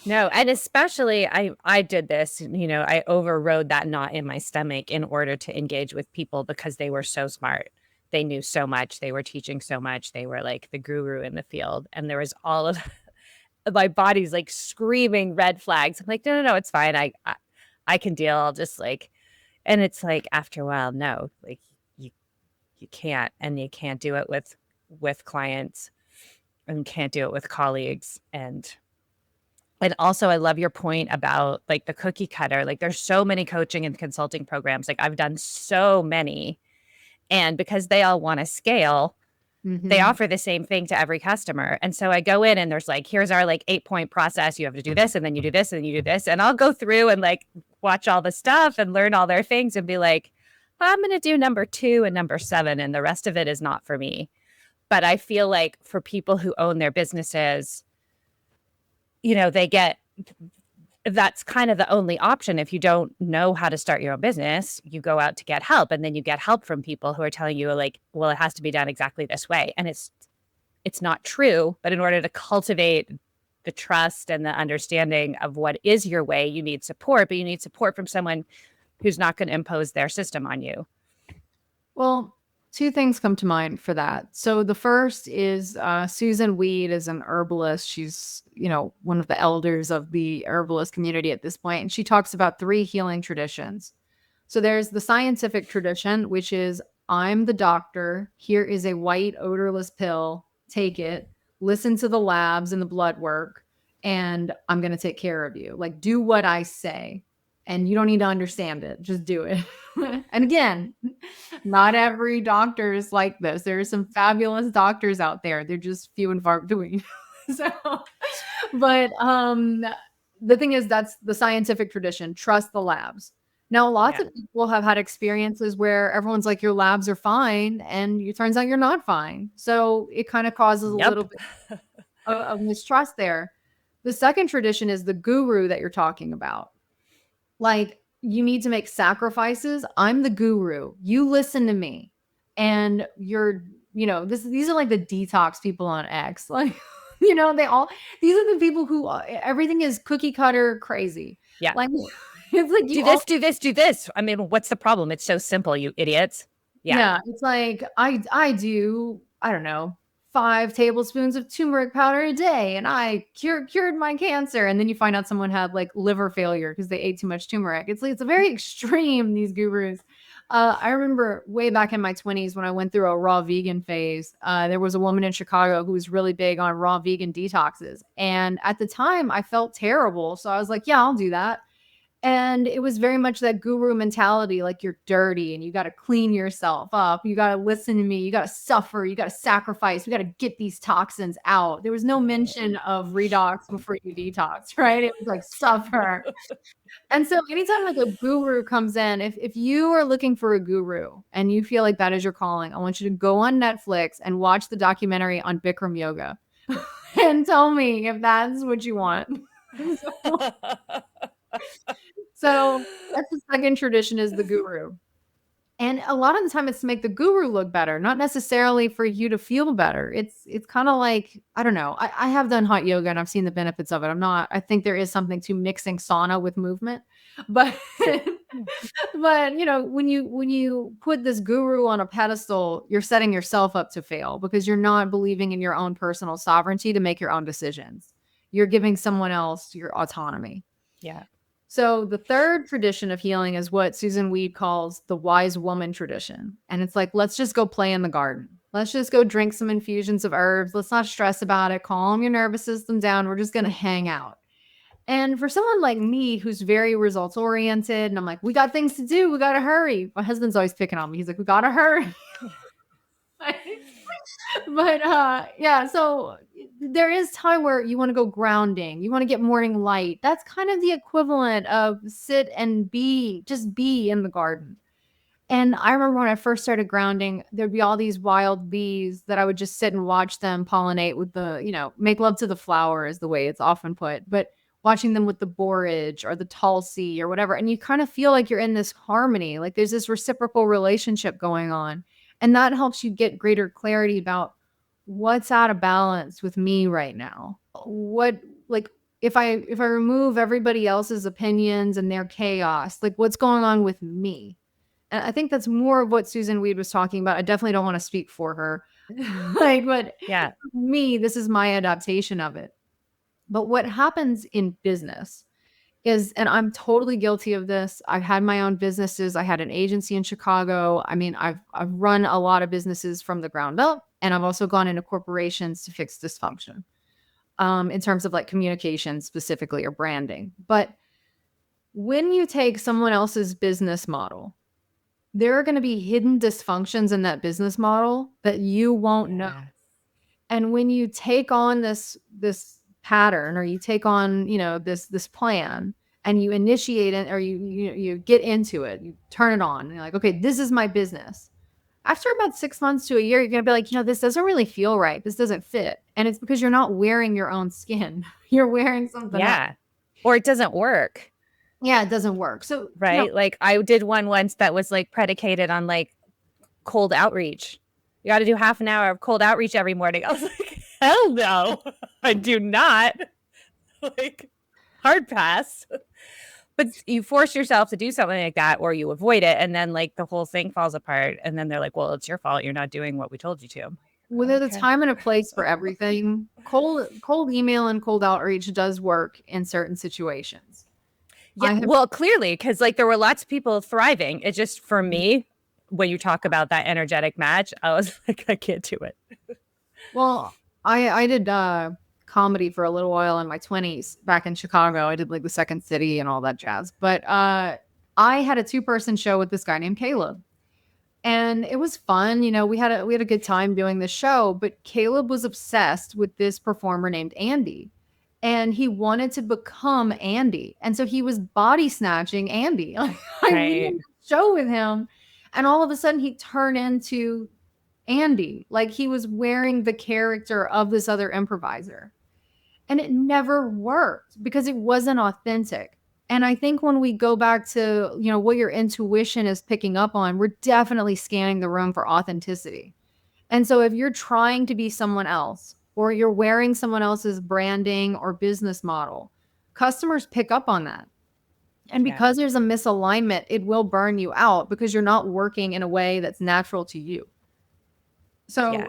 No, and especially I did this, I overrode that knot in my stomach in order to engage with people because they were so smart. They knew so much. They were teaching so much. They were like the guru in the field. And there was all of my body's like screaming red flags. I'm like, no, it's fine. I can deal. I'll just and it's like after a while, no, like you can't, and you can't do it with clients and can't do it with colleagues. And also I love your point about like the cookie cutter. Like there's so many coaching and consulting programs. Like I've done so many, and because they all want to scale, they offer the same thing to every customer. And so I go in and there's like, here's our 8-point process. You have to do this and then you do this and then you do this. And I'll go through and watch all the stuff and learn all their things and be like, I'm going to do number 2 and number 7. And the rest of it is not for me. But I feel like for people who own their businesses, that's kind of the only option. If you don't know how to start your own business, you go out to get help, and then you get help from people who are telling you well, it has to be done exactly this way. And it's not true. But in order to cultivate the trust and the understanding of what is your way, you need support, but you need support from someone who's not going to impose their system on you. Well, two things come to mind for that. So the first is Susan Weed is an herbalist. She's, one of the elders of the herbalist community at this point, and she talks about three healing traditions. So there's the scientific tradition, which is I'm the doctor. Here is a white odorless pill. Take it. Listen to the labs and the blood work, and I'm going to take care of you. Like, do what I say. And you don't need to understand it. Just do it. And again, not every doctor is like this. There are some fabulous doctors out there. They're just few and far between. So, but the thing is, that's the scientific tradition. Trust the labs. Now, lots Yeah. of people have had experiences where everyone's like, your labs are fine, and it turns out you're not fine. So it kind of causes a little Yep. bit of mistrust there. The second tradition is the guru that you're talking about. Like, you need to make sacrifices. I'm the guru. You listen to me. And these are like the detox people on X. Like, these are the people who everything is cookie cutter crazy. Yeah. Like, it's like Do this, do this, do this. I mean, what's the problem? It's so simple, you idiots. Yeah. it's like I do, I don't know, 5 tablespoons of turmeric powder a day, and I cured my cancer. And then you find out someone had like liver failure because they ate too much turmeric. It's like, it's a very extreme, these gurus. I remember way back in my 20s when I went through a raw vegan phase. There was a woman in Chicago who was really big on raw vegan detoxes. And at the time I felt terrible. So I was like, yeah, I'll do that. And it was very much that guru mentality, like you're dirty and you got to clean yourself up. You got to listen to me. You got to suffer. You got to sacrifice. We got to get these toxins out. There was no mention of redox before you detox, right? It was like suffer. And so anytime like a guru comes in, if you are looking for a guru and you feel like that is your calling, I want you to go on Netflix and watch the documentary on Bikram yoga and tell me if that's what you want. So that's the second tradition, is the guru. And a lot of the time it's to make the guru look better, not necessarily for you to feel better. It's kind of like, I don't know. I have done hot yoga and I've seen the benefits of it. I think there is something to mixing sauna with movement. But but when you put this guru on a pedestal, you're setting yourself up to fail because you're not believing in your own personal sovereignty to make your own decisions. You're giving someone else your autonomy. Yeah. So the third tradition of healing is what Susan Weed calls the wise woman tradition. And it's like, let's just go play in the garden. Let's just go drink some infusions of herbs. Let's not stress about it. Calm your nervous system down. We're just going to hang out. And for someone like me, who's very results oriented, and I'm like, we got things to do. We got to hurry. My husband's always picking on me. He's like, we got to hurry. But so there is time where you want to go grounding. You want to get morning light. That's kind of the equivalent of sit and just be in the garden. And I remember when I first started grounding, there'd be all these wild bees that I would just sit and watch them pollinate with make love to the flower is the way it's often put, but watching them with the borage or the tulsi or whatever. And you kind of feel like you're in this harmony, like there's this reciprocal relationship going on. And that helps you get greater clarity about what's out of balance with me right now. If I remove everybody else's opinions and their chaos, like what's going on with me? And I think that's more of what Susan Weed was talking about. I definitely don't want to speak for her. But Yeah. me, this is my adaptation of it. But what happens in business is, and I'm totally guilty of this. I've had my own businesses. I had an agency in Chicago. I mean, I've run a lot of businesses from the ground up, and I've also gone into corporations to fix dysfunction in terms of like communication specifically or branding. But when you take someone else's business model, there are going to be hidden dysfunctions in that business model that you won't know. And when you take on this pattern, or you take on, this plan, and you initiate it, or you get into it, you turn it on, and you're like, okay, this is my business. After about 6 months to a year, you're going to be like, this doesn't really feel right. This doesn't fit. And it's because you're not wearing your own skin. You're wearing something else. Or it doesn't work. Yeah, it doesn't work. So, right. Like I did one once that was like predicated on like cold outreach. You got to do half an hour of cold outreach every morning. I was like, hell no, I do not. Like, hard pass. But you force yourself to do something like that, or you avoid it, and then like the whole thing falls apart. And then they're like, "Well, it's your fault. You're not doing what we told you to." Well, there's a Okay. time and a place for everything. Cold email and cold outreach does work in certain situations. Yeah, I have well, clearly, because like there were lots of people thriving. It just for me, when you talk about that energetic match, I was like, I can't do it. well, I did comedy for a little while in my 20s back in Chicago. I did like the Second City and all that jazz. But I had a two-person show with this guy named Caleb. And it was fun, you know, we had a good time doing this show, but Caleb was obsessed with this performer named Andy. And he wanted to become Andy. And so he was body snatching Andy. Like, I Right. did a show with him, and all of a sudden he turned into Andy. Like he was wearing the character of this other improviser. And it never worked because it wasn't authentic. And I think when we go back to, you know, what your intuition is picking up on, we're definitely scanning the room for authenticity. And so if you're trying to be someone else or you're wearing someone else's branding or business model, customers pick up on that. And Yeah. because there's a misalignment, it will burn you out because you're not working in a way that's natural to you. So, Yeah.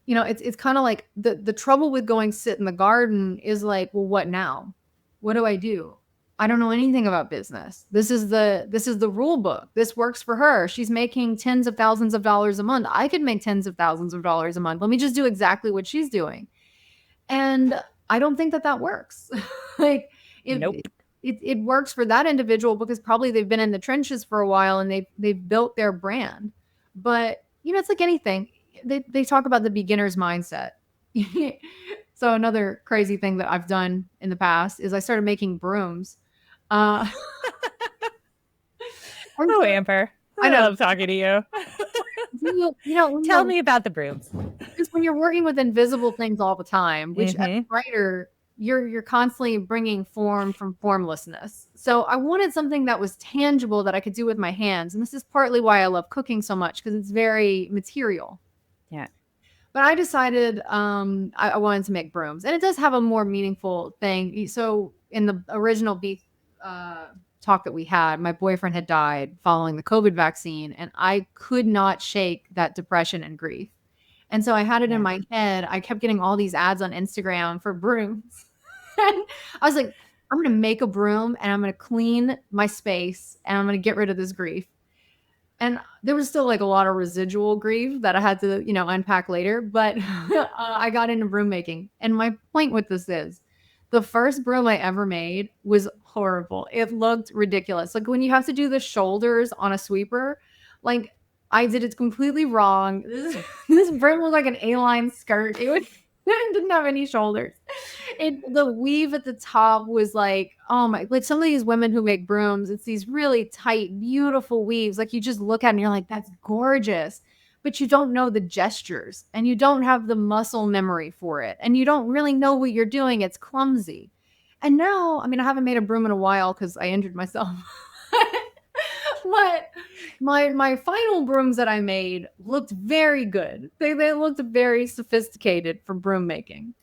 you know, it's kind of like the trouble with going sit in the garden is like, well, what now? What do I do? I don't know anything about business. This is the rule book. This works for her. She's making tens of thousands of dollars a month. I could make tens of thousands of dollars a month. Let me just do exactly what she's doing. And I don't think that that works. Like it, Nope. it works for that individual because probably they've been in the trenches for a while and they've built their brand. But you know, it's like anything. They talk about the beginner's mindset. So another crazy thing that I've done in the past is I started making brooms. Uh, Oh, Amber. I know. love talking to you. Tell me about the brooms. Because when you're working with invisible things all the time, which as a Mhm. writer, you're constantly bringing form from formlessness. So I wanted something that was tangible that I could do with my hands, and this is partly why I love cooking so much because it's very material. Yeah. But I decided I wanted to make brooms, and it does have a more meaningful thing. So in the original beef talk that we had, my boyfriend had died following the COVID vaccine, and I could not shake that depression and grief. And so I had it in Yeah. my head. I kept getting all these ads on Instagram for brooms. And I was like, I'm going to make a broom and I'm going to clean my space and I'm going to get rid of this grief. And there was still like a lot of residual grief that I had to, you know, unpack later. But I got into broom making. And my point with this is the first broom I ever made was horrible. It looked ridiculous. Like when you have to do the shoulders on a sweeper, like I did it completely wrong. This broom looked like an A-line skirt. It didn't have any shoulders. The weave at the top was like, oh my, like some of these women who make brooms, it's these really tight, beautiful weaves. Like you just look at it and you're like, that's gorgeous. But you don't know the gestures and you don't have the muscle memory for it. And you don't really know what you're doing. It's clumsy. And now, I mean, I haven't made a broom in a while because I injured myself. But my final brooms that I made looked very good. They looked very sophisticated for broom making.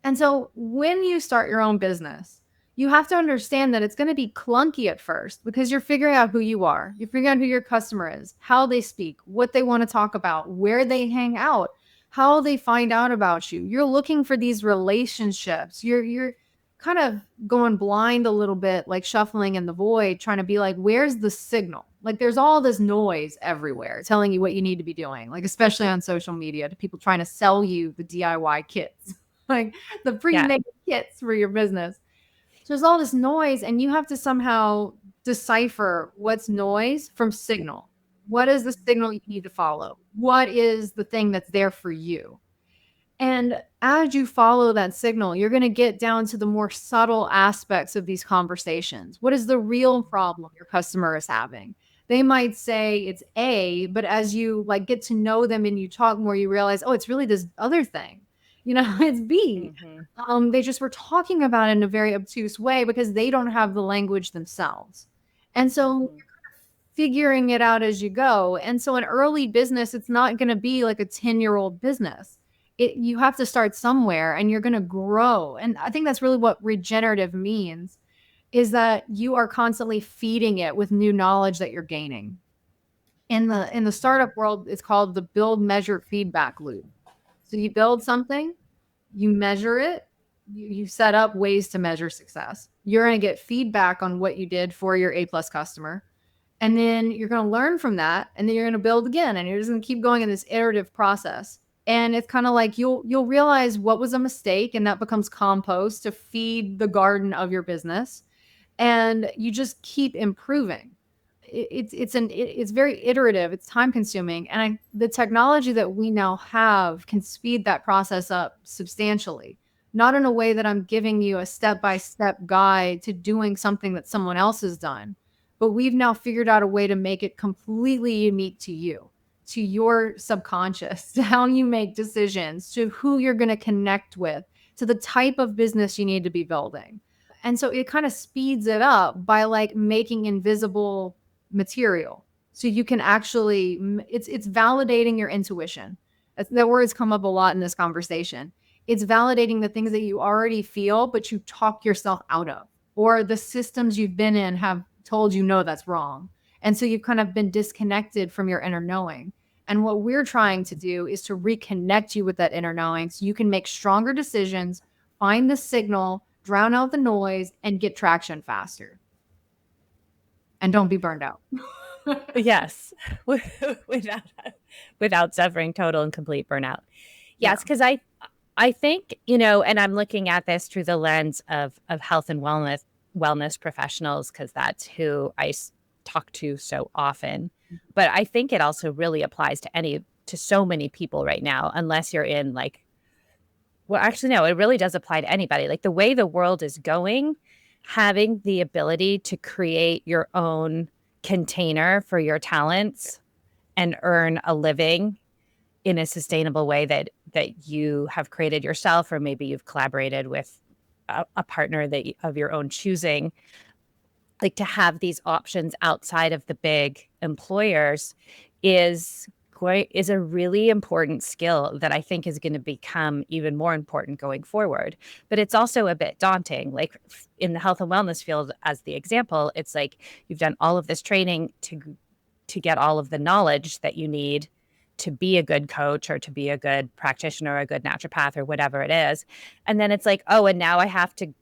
And so when you start your own business, you have to understand that it's going to be clunky at first because you're figuring out who you are. You're figuring out who your customer is, how they speak, what they want to talk about, where they hang out, how they find out about you. You're looking for these relationships. You're kind of going blind a little bit, like shuffling in the void, trying to be like, where's the signal? Like there's all this noise everywhere telling you what you need to be doing, like especially on social media to people trying to sell you the DIY kits. Like the pre-made kits for your business. So there's all this noise, and you have to somehow decipher what's noise from signal. What is the signal you need to follow? What is the thing that's there for you? And as you follow that signal, you're going to get down to the more subtle aspects of these conversations. What is the real problem your customer is having? They might say it's A, but as you like get to know them and you talk more, you realize, oh, it's really this other thing. You know, it's B. They just were talking about it in a very obtuse way because they don't have the language themselves. And so you're figuring it out as you go. And so in early business, it's not going to be like a 10-year-old business. You have to start somewhere and you're going to grow. And I think that's really what regenerative means is that you are constantly feeding it with new knowledge that you're gaining. In the startup world, it's called the build, measure, feedback loop. So you build something, you measure it, you set up ways to measure success. You're going to get feedback on what you did for your A plus customer. And then you're going to learn from that. And then you're going to build again. And you're just going to keep going in this iterative process. And it's kind of like you'll realize what was a mistake, and that becomes compost to feed the garden of your business. And you just keep improving. It's very iterative. It's time consuming, and the technology that we now have can speed that process up substantially. Not in a way that I'm giving you a step-by-step guide to doing something that someone else has done, but we've now figured out a way to make it completely unique to you, to your subconscious, to how you make decisions, to who you're going to connect with, to the type of business you need to be building. And so it kind of speeds it up by like making invisible material. So you can actually, it's validating your intuition. That word has come up a lot in this conversation. It's validating the things that you already feel, but you talk yourself out of, or the systems you've been in have told you, no, that's wrong. And so you've kind of been disconnected from your inner knowing. And what we're trying to do is to reconnect you with that inner knowing so you can make stronger decisions, find the signal, drown out the noise, and get traction faster. And don't be burned out. Yes. without suffering total and complete burnout. Yes, because I think, and I'm looking at this through the lens of health and wellness professionals, because that's who I talk to so often. But I think it also really applies to so many people right now, unless you're in like, well, actually, no, it really does apply to anybody. Like the way the world is going, having the ability to create your own container for your talents and earn a living in a sustainable way that you have created yourself, or maybe you've collaborated with a partner of your own choosing, like to have these options outside of the big employers is a really important skill that I think is going to become even more important going forward. But it's also a bit daunting. Like in the health and wellness field, as the example, it's like you've done all of this training to get all of the knowledge that you need to be a good coach or to be a good practitioner, or a good naturopath, or whatever it is. And then it's like, oh, and now I have to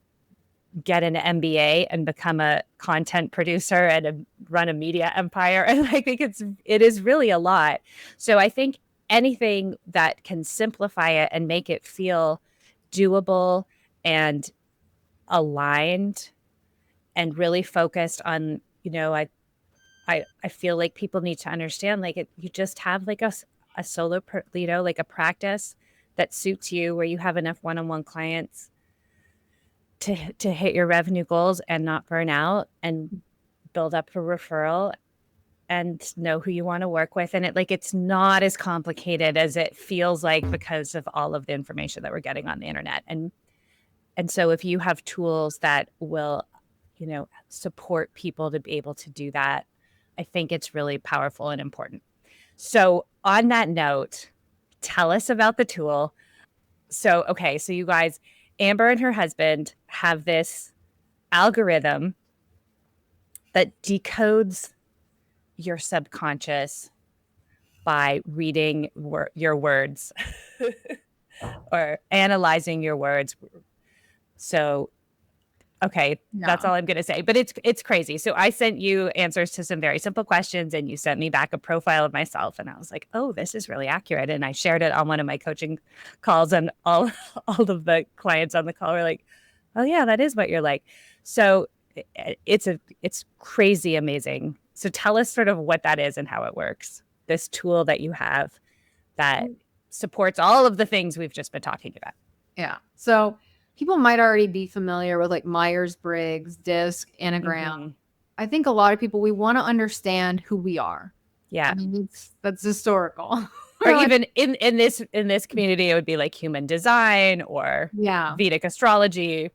get an MBA and become a content producer and run a media empire. And I think it is really a lot. So I think anything that can simplify it and make it feel doable and aligned and really focused on, I feel like people need to understand, like you just have like a solo, like a practice that suits you, where you have enough one-on-one clients to hit your revenue goals and not burn out, and build up a referral and know who you want to work with. And it's not as complicated as it feels like, because of all of the information that we're getting on the internet. And so if you have tools that will, support people to be able to do that, I think it's really powerful and important. So on that note, tell us about the tool. So you guys, Amber and her husband have this algorithm that decodes your subconscious by reading your words or analyzing your words. So, that's all I'm going to say. But it's crazy. So I sent you answers to some very simple questions, and you sent me back a profile of myself. And I was like, oh, this is really accurate. And I shared it on one of my coaching calls, and all of the clients on the call were like, oh, yeah, that is what you're like. So it's crazy amazing. So tell us sort of what that is and how it works. This tool that you have that supports all of the things we've just been talking about. Yeah. So people might already be familiar with like Myers-Briggs, DISC, Enneagram. Mm-hmm. I think a lot of people, we want to understand who we are. Yeah. I mean, that's historical. Or even in this community, it would be like human design or Vedic astrology,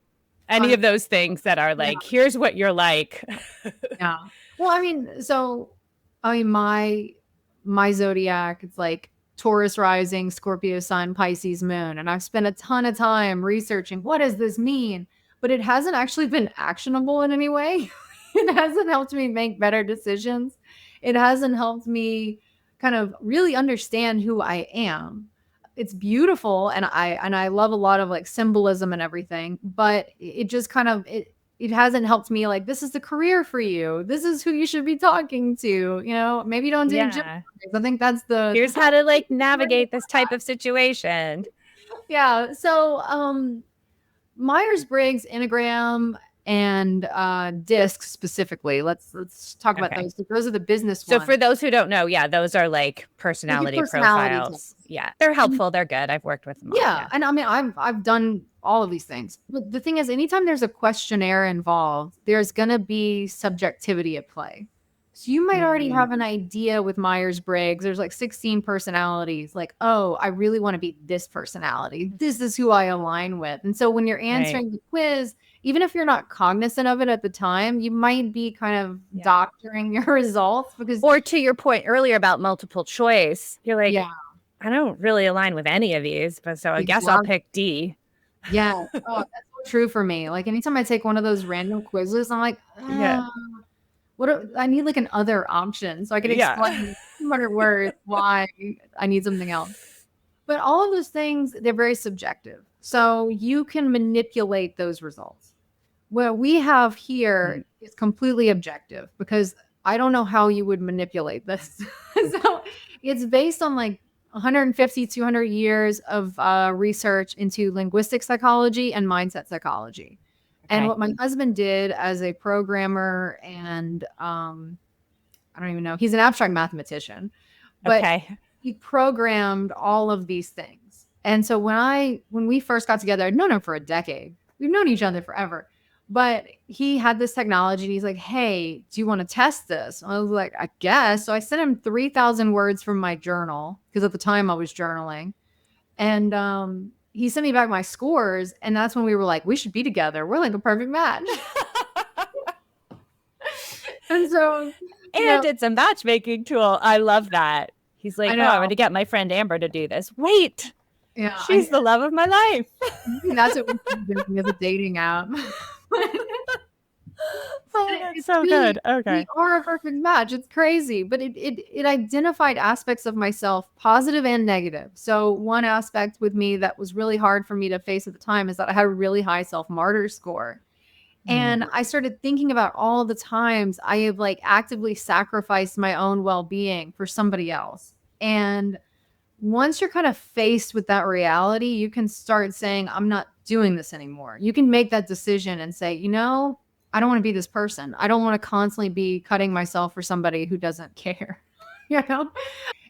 any of those things that are like, here's what you're like. Yeah. Well, my zodiac, it's like Taurus rising, Scorpio sun, Pisces moon. And I've spent a ton of time researching, what does this mean? but it hasn't actually been actionable in any way. It hasn't helped me make better decisions. It hasn't helped me kind of really understand who I am. It's beautiful, and I love a lot of like symbolism and everything, but it just kind of it hasn't helped me like, this is the career for you. This is who you should be talking to. Maybe don't do gym. Yeah. I think that's the Here's how to like navigate this type of situation. yeah. So Myers-Briggs, Enneagram, and DISC specifically. Let's talk about Okay. those. Those are the business So ones. for those who don't know, yeah, those are like They're your personality personality profiles. tests. Yeah. They're helpful. They're good. I've worked with them all. Yeah, Yeah. and I mean, I've done all of these things. But the thing is, anytime there's a questionnaire involved, there's gonna be subjectivity at play. So you might already have an idea with Myers-Briggs. There's like 16 personalities. Like, oh, I really want to be this personality. This is who I align with. And so when you're answering the quiz, even if you're not cognizant of it at the time, you might be kind of doctoring your results because Or to your point earlier about multiple choice, you're like, yeah, I don't really align with any of these, but so I guess I'll pick D. yeah. Oh, that's so true for me. Like anytime I take one of those random quizzes, I'm like, Yeah. I need like an other option so I can explain in 200 words why I need something else. But all of those things, they're very subjective. So you can manipulate those results. What we have here is completely objective because I don't know how you would manipulate this. So it's based on like 150, 200 years of research into linguistic psychology and mindset psychology. And what my husband did as a programmer and I don't even know, he's an abstract mathematician, but he programmed all of these things. And so when we first got together, I'd known him for a decade. We've known each other forever. But he had this technology and he's like, hey, do you want to test this? I was like, I guess. So I sent him 3,000 words from my journal because at the time I was journaling. And he sent me back my scores. And that's when we were like, we should be together. We're like a perfect match. And so. And it's a matchmaking tool. I love that. He's like, oh, I'm going to get my friend Amber to do this. Wait. Yeah, she's the love of my life. That's what we're doing as a dating app. That's so good. Okay. We are a perfect match. It's crazy. But it identified aspects of myself, positive and negative. So one aspect with me that was really hard for me to face at the time is that I had a really high self-martyr score. And I started thinking about all the times I have like actively sacrificed my own well-being for somebody else. And once you're kind of faced with that reality, you can start saying, I'm not doing this anymore. You can make that decision and say, I don't want to be this person. I don't want to constantly be cutting myself for somebody who doesn't care, And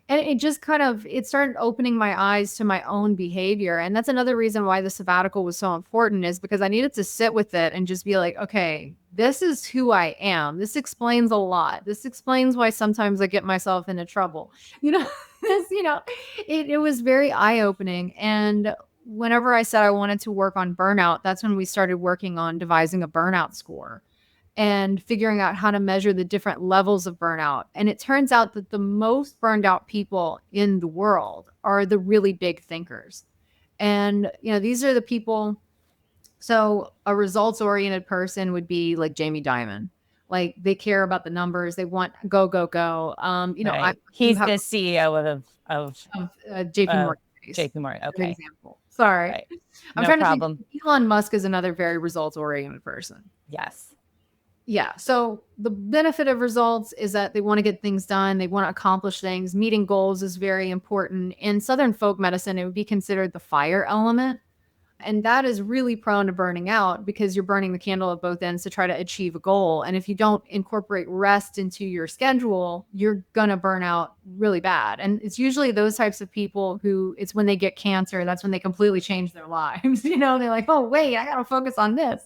it just it started opening my eyes to my own behavior. And that's another reason why the sabbatical was so important is because I needed to sit with it and just be like, okay, this is who I am. This explains a lot. This explains why sometimes I get myself into trouble. It was very eye-opening. And whenever I said I wanted to work on burnout, that's when we started working on devising a burnout score and figuring out how to measure the different levels of burnout. And it turns out that the most burned out people in the world are the really big thinkers. And, these are the people. So a results-oriented person would be like Jamie Dimon. Like they care about the numbers. They want go, go, go. He's the CEO of JP Morgan. JP Morgan. Okay. Example. Sorry. Right. I'm trying to think. Elon Musk is another very results-oriented person. Yes. Yeah. So the benefit of results is that they want to get things done. They want to accomplish things. Meeting goals is very important. In Southern folk medicine, it would be considered the fire element. And that is really prone to burning out because you're burning the candle at both ends to try to achieve a goal. And if you don't incorporate rest into your schedule, you're going to burn out really bad. And it's usually those types of people who it's when they get cancer, that's when they completely change their lives. They're like, oh, wait, I got to focus on this.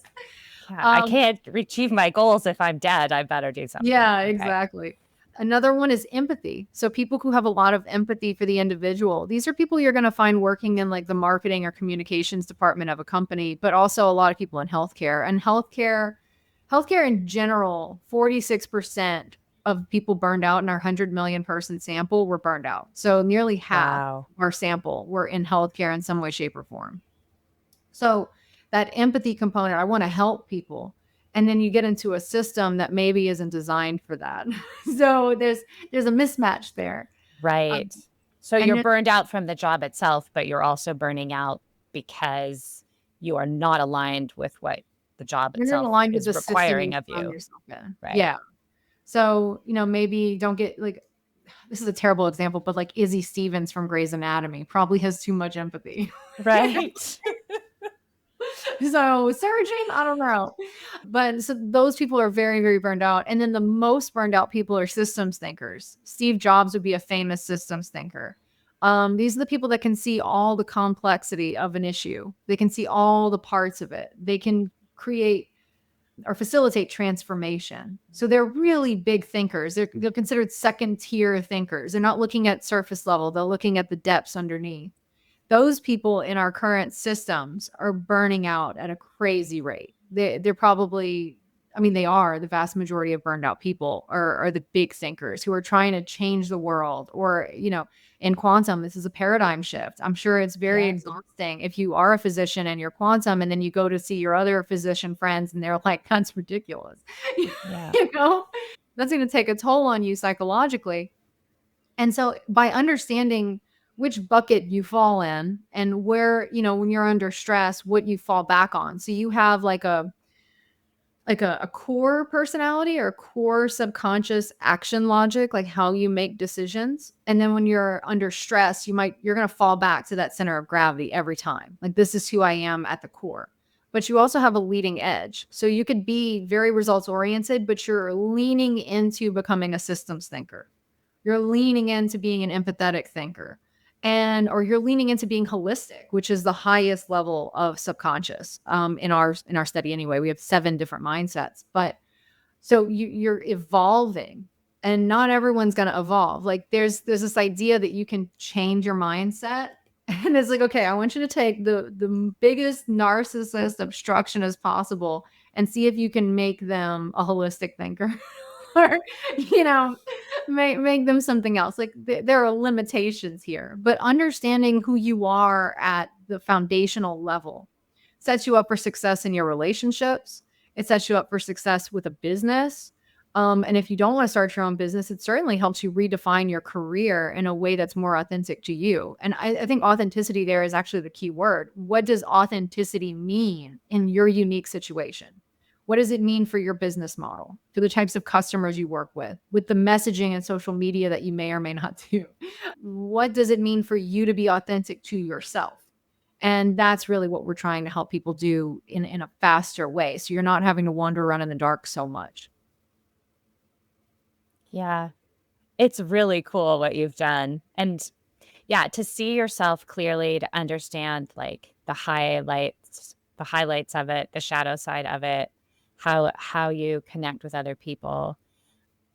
I can't achieve my goals if I'm dead. I better do something. Yeah, exactly. Another one is empathy. So people who have a lot of empathy for the individual. These are people you're going to find working in like the marketing or communications department of a company, but also a lot of people in healthcare. And healthcare in general, 46% of people burned out in our 100 million person sample were burned out. So nearly half of our sample were in healthcare in some way, shape, or form. So that empathy component. I want to help people. And then you get into a system that maybe isn't designed for that. So there's a mismatch there. Um, Right. So and you're then burned out from the job itself, but you're also burning out because you are not aligned with what the job you're not itself aligned with is the system you requiring of found you. yourself in. Right. Yeah. So, maybe don't get like, this is a terrible example, but like Izzy Stevens from Grey's Anatomy probably has too much empathy. Right. So surgeon, I don't know. But so those people are very, very burned out. And then the most burned out people are systems thinkers. Steve Jobs would be a famous systems thinker. These are the people that can see all the complexity of an issue. They can see all the parts of it. They can create or facilitate transformation. So they're really big thinkers. They're considered second tier thinkers. They're not looking at surface level. They're looking at the depths underneath. Those people in our current systems are burning out at a crazy rate. They're probably, I mean, they are the vast majority of burned out people are the big thinkers who are trying to change the world. Or, in quantum, this is a paradigm shift. I'm sure it's very Yeah. exhausting if you are a physician and you're quantum and then you go to see your other physician friends and they're like, that's ridiculous. Yeah. you know, that's going to take a toll on you psychologically. And so by understanding which bucket you fall in and where, when you're under stress, what you fall back on. So you have like a core personality or core subconscious action logic, like how you make decisions. And then when you're under stress, you're going to fall back to that center of gravity every time. Like this is who I am at the core. But you also have a leading edge. So you could be very results oriented, but you're leaning into becoming a systems thinker. You're leaning into being an empathetic thinker, or you're leaning into being holistic, which is the highest level of subconscious. In our study anyway, we have 7 different mindsets. But so you're evolving, and not everyone's going to evolve. Like there's this idea that you can change your mindset. And it's like, okay, I want you to take the biggest narcissist obstruction as possible and see if you can make them a holistic thinker. Or, you know, make them something else. Like there are limitations here, but understanding who you are at the foundational level sets you up for success in your relationships. It sets you up for success with a business. And if you don't want to start your own business, it certainly helps you redefine your career in a way that's more authentic to you. And I think authenticity there is actually the key word. What does authenticity mean in your unique situation? What does it mean for your business model, for the types of customers you work with the messaging and social media that you may or may not do? What does it mean for you to be authentic to yourself? And that's really what we're trying to help people do in a faster way. So you're not having to wander around in the dark so much. Yeah. It's really cool what you've done. And yeah, to see yourself clearly, to understand like the highlights of it, the shadow side of it, how you connect with other people.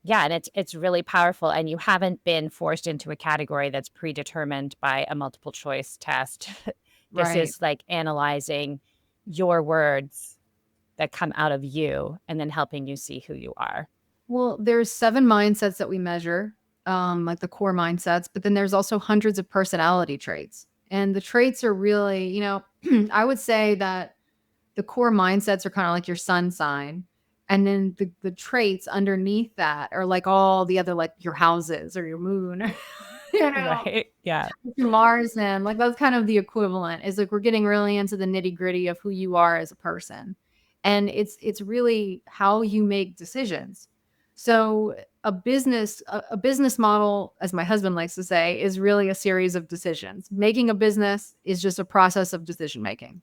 Yeah, and it's really powerful, and you haven't been forced into a category that's predetermined by a multiple choice test. This Right. is like analyzing your words that come out of you and then helping you see who you are. Well, there's 7 mindsets that we measure, like the core mindsets, but then there's also hundreds of personality traits. And the traits are really, I would say that the core mindsets are kind of like your sun sign. And then the traits underneath that are like all the other, like your houses or your moon, you know, Right. Yeah. your Mars. And like that's kind of the equivalent is like we're getting really into the nitty gritty of who you are as a person. And it's really how you make decisions. So a business model, as my husband likes to say, is really a series of decisions. Making a business is just a process of decision making.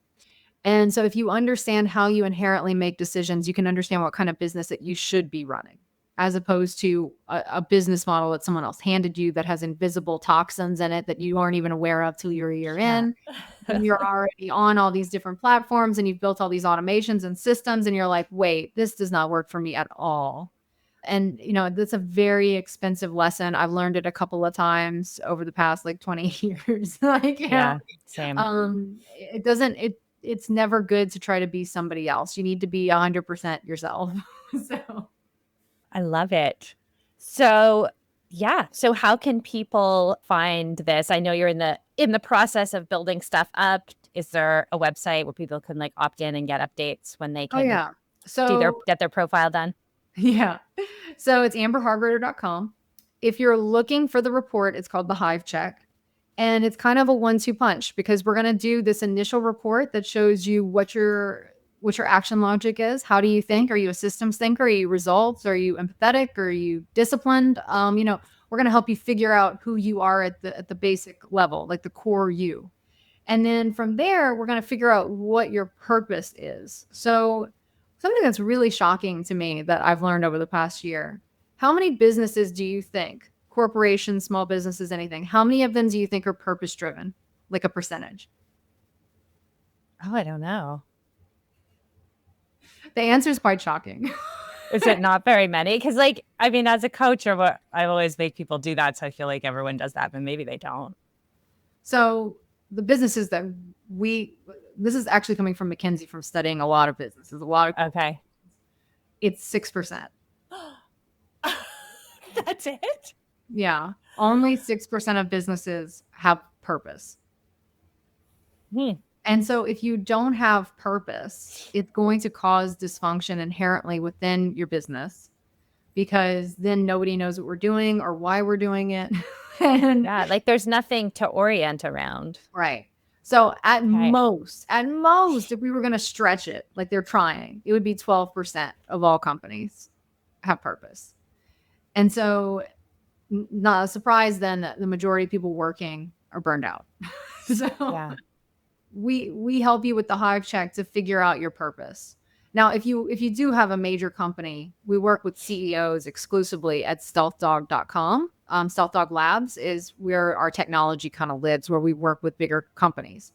And so if you understand how you inherently make decisions, you can understand what kind of business that you should be running, as opposed to a business model that someone else handed you that has invisible toxins in it that you aren't even aware of till you're a year Yeah. in. And you're already on all these different platforms and you've built all these automations and systems and you're like, wait, this does not work for me at all. And that's a very expensive lesson. I've learned it a couple of times over the past like 20 years. Like, Yeah. Same. it doesn't it's never good to try to be somebody else. You need to be 100% yourself. So I love it. So, yeah. So how can people find this? I know you're in the process of building stuff up. is there a website where people can like opt in and get updates when they Oh, can yeah. So, get their profile done? yeah. So it's amberhargroder.com. If you're looking for the report, it's called the Hive Check. And it's kind of a 1-2 punch because we're going to do this initial report that shows you what your action logic is. How do you think? Are you a systems thinker? Are you results? Are you empathetic? Are you disciplined? We're going to help you figure out who you are at the basic level, like the core you. And then from there, we're going to figure out what your purpose is. So something that's really shocking to me that I've learned over the past year. How many businesses do you think, corporations, small businesses, anything, how many of them do you think are purpose driven? Like a percentage? Oh, I don't know. The answer is quite shocking. Is it not very many? Because, like, I mean, as a coach, or what, I always make people do that. So I feel like everyone does that, but maybe they don't. So the businesses that this is actually coming from McKinsey from studying a lot of businesses, Okay. It's 6%. That's it? Yeah. Only 6% of businesses have purpose. And so if you don't have purpose, it's going to cause dysfunction inherently within your business because then nobody knows what we're doing or why we're doing it. And Yeah, like there's nothing to orient around. right. So at most, if we were going to stretch it, like they're trying, it would be 12% of all companies have purpose. And so not a surprise then that the majority of people working are burned out. So Yeah. we help you with the Hive Check to figure out your purpose. Now, if you do have a major company, we work with CEOs exclusively at stealthdog.com. Stealth Dog Labs is where our technology kind of lives, where we work with bigger companies.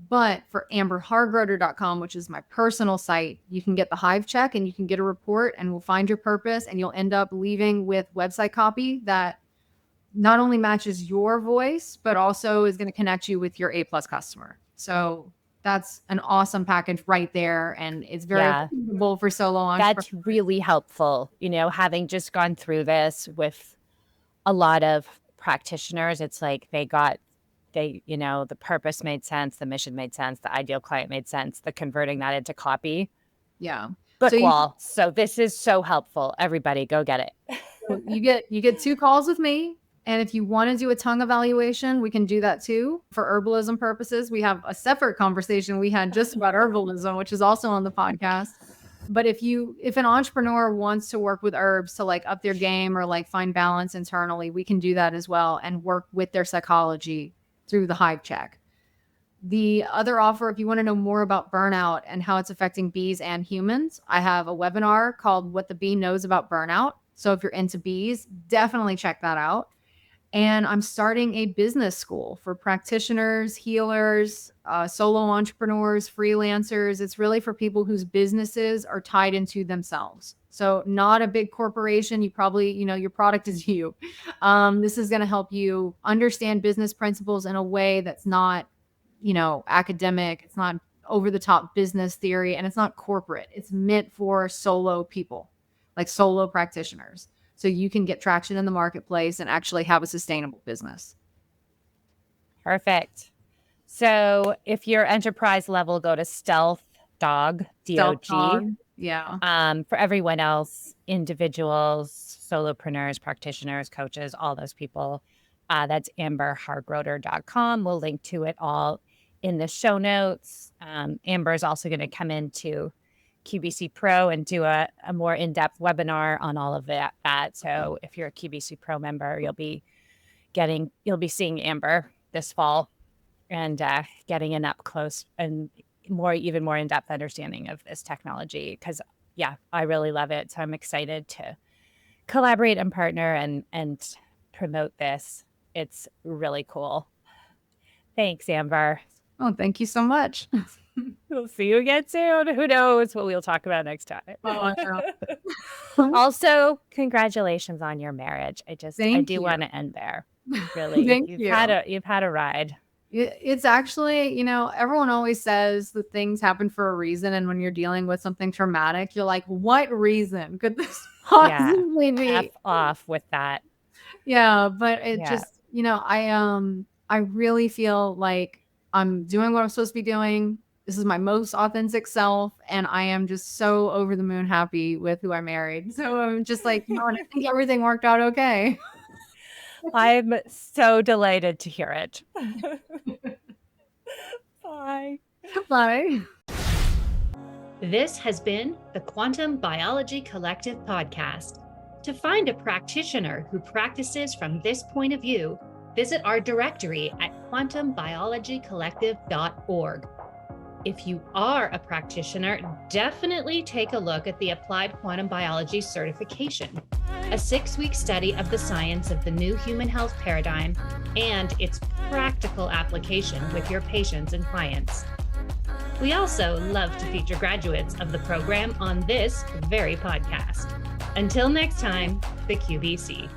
But for amberhargroder.com, which is my personal site, you can get the Hive Check and you can get a report and we'll find your purpose and you'll end up leaving with website copy that not only matches your voice, but also is going to connect you with your A+ customer. So that's an awesome package right there. And it's very affordable for solo entrepreneurs. That's really helpful. Having just gone through this with a lot of practitioners, it's like the purpose made sense, the mission made sense, the ideal client made sense, the converting that into copy. Yeah. Book wall. So this is so helpful. Everybody go get it. You get 2 calls with me. And if you want to do a tongue evaluation, we can do that too. For herbalism purposes, we have a separate conversation we had just about herbalism, which is also on the podcast. But if an entrepreneur wants to work with herbs to like up their game or like find balance internally, we can do that as well and work with their psychology through the Hive Check. The other offer, if you want to know more about burnout and how it's affecting bees and humans, I have a webinar called What the Bee Knows About Burnout. So if you're into bees, definitely check that out. And I'm starting a business school for practitioners, healers, solo entrepreneurs, freelancers. It's really for people whose businesses are tied into themselves. So not a big corporation. You probably, your product is you. This is going to help you understand business principles in a way that's not, academic. It's not over the top business theory and it's not corporate. It's meant for solo people, like solo practitioners. So you can get traction in the marketplace and actually have a sustainable business. Perfect. So if you're enterprise level, go to Stealth Dog, DOG. Yeah. For everyone else, individuals, solopreneurs, practitioners, coaches, all those people, that's amberhargroder.com. We'll link to it all in the show notes. Amber is also going to come into QBC Pro and do a more in-depth webinar on all of that. So if you're a QBC Pro member, you'll be seeing Amber this fall and getting an up close and even more in-depth understanding of this technology. Because I really love it. So I'm excited to collaborate and partner and promote this. It's really cool. Thanks, Amber. Oh, thank you so much. We'll see you again soon. Who knows what we'll talk about next time. Oh, no. Also, congratulations on your marriage. I do want to end there. Really, you've had a ride. It's actually, everyone always says that things happen for a reason, and when you're dealing with something traumatic, you're like, what reason could this possibly be? F off with that. Yeah, but it just, I really feel like I'm doing what I'm supposed to be doing. This is my most authentic self. And I am just so over the moon happy with who I married. So I'm just like, no, I think everything worked out okay. I'm so delighted to hear it. Bye. Bye. This has been the Quantum Biology Collective podcast. To find a practitioner who practices from this point of view, visit our directory at quantumbiologycollective.org. If you are a practitioner, definitely take a look at the Applied Quantum Biology Certification, a 6-week study of the science of the new human health paradigm and its practical application with your patients and clients. We also love to feature graduates of the program on this very podcast. Until next time, the QBC.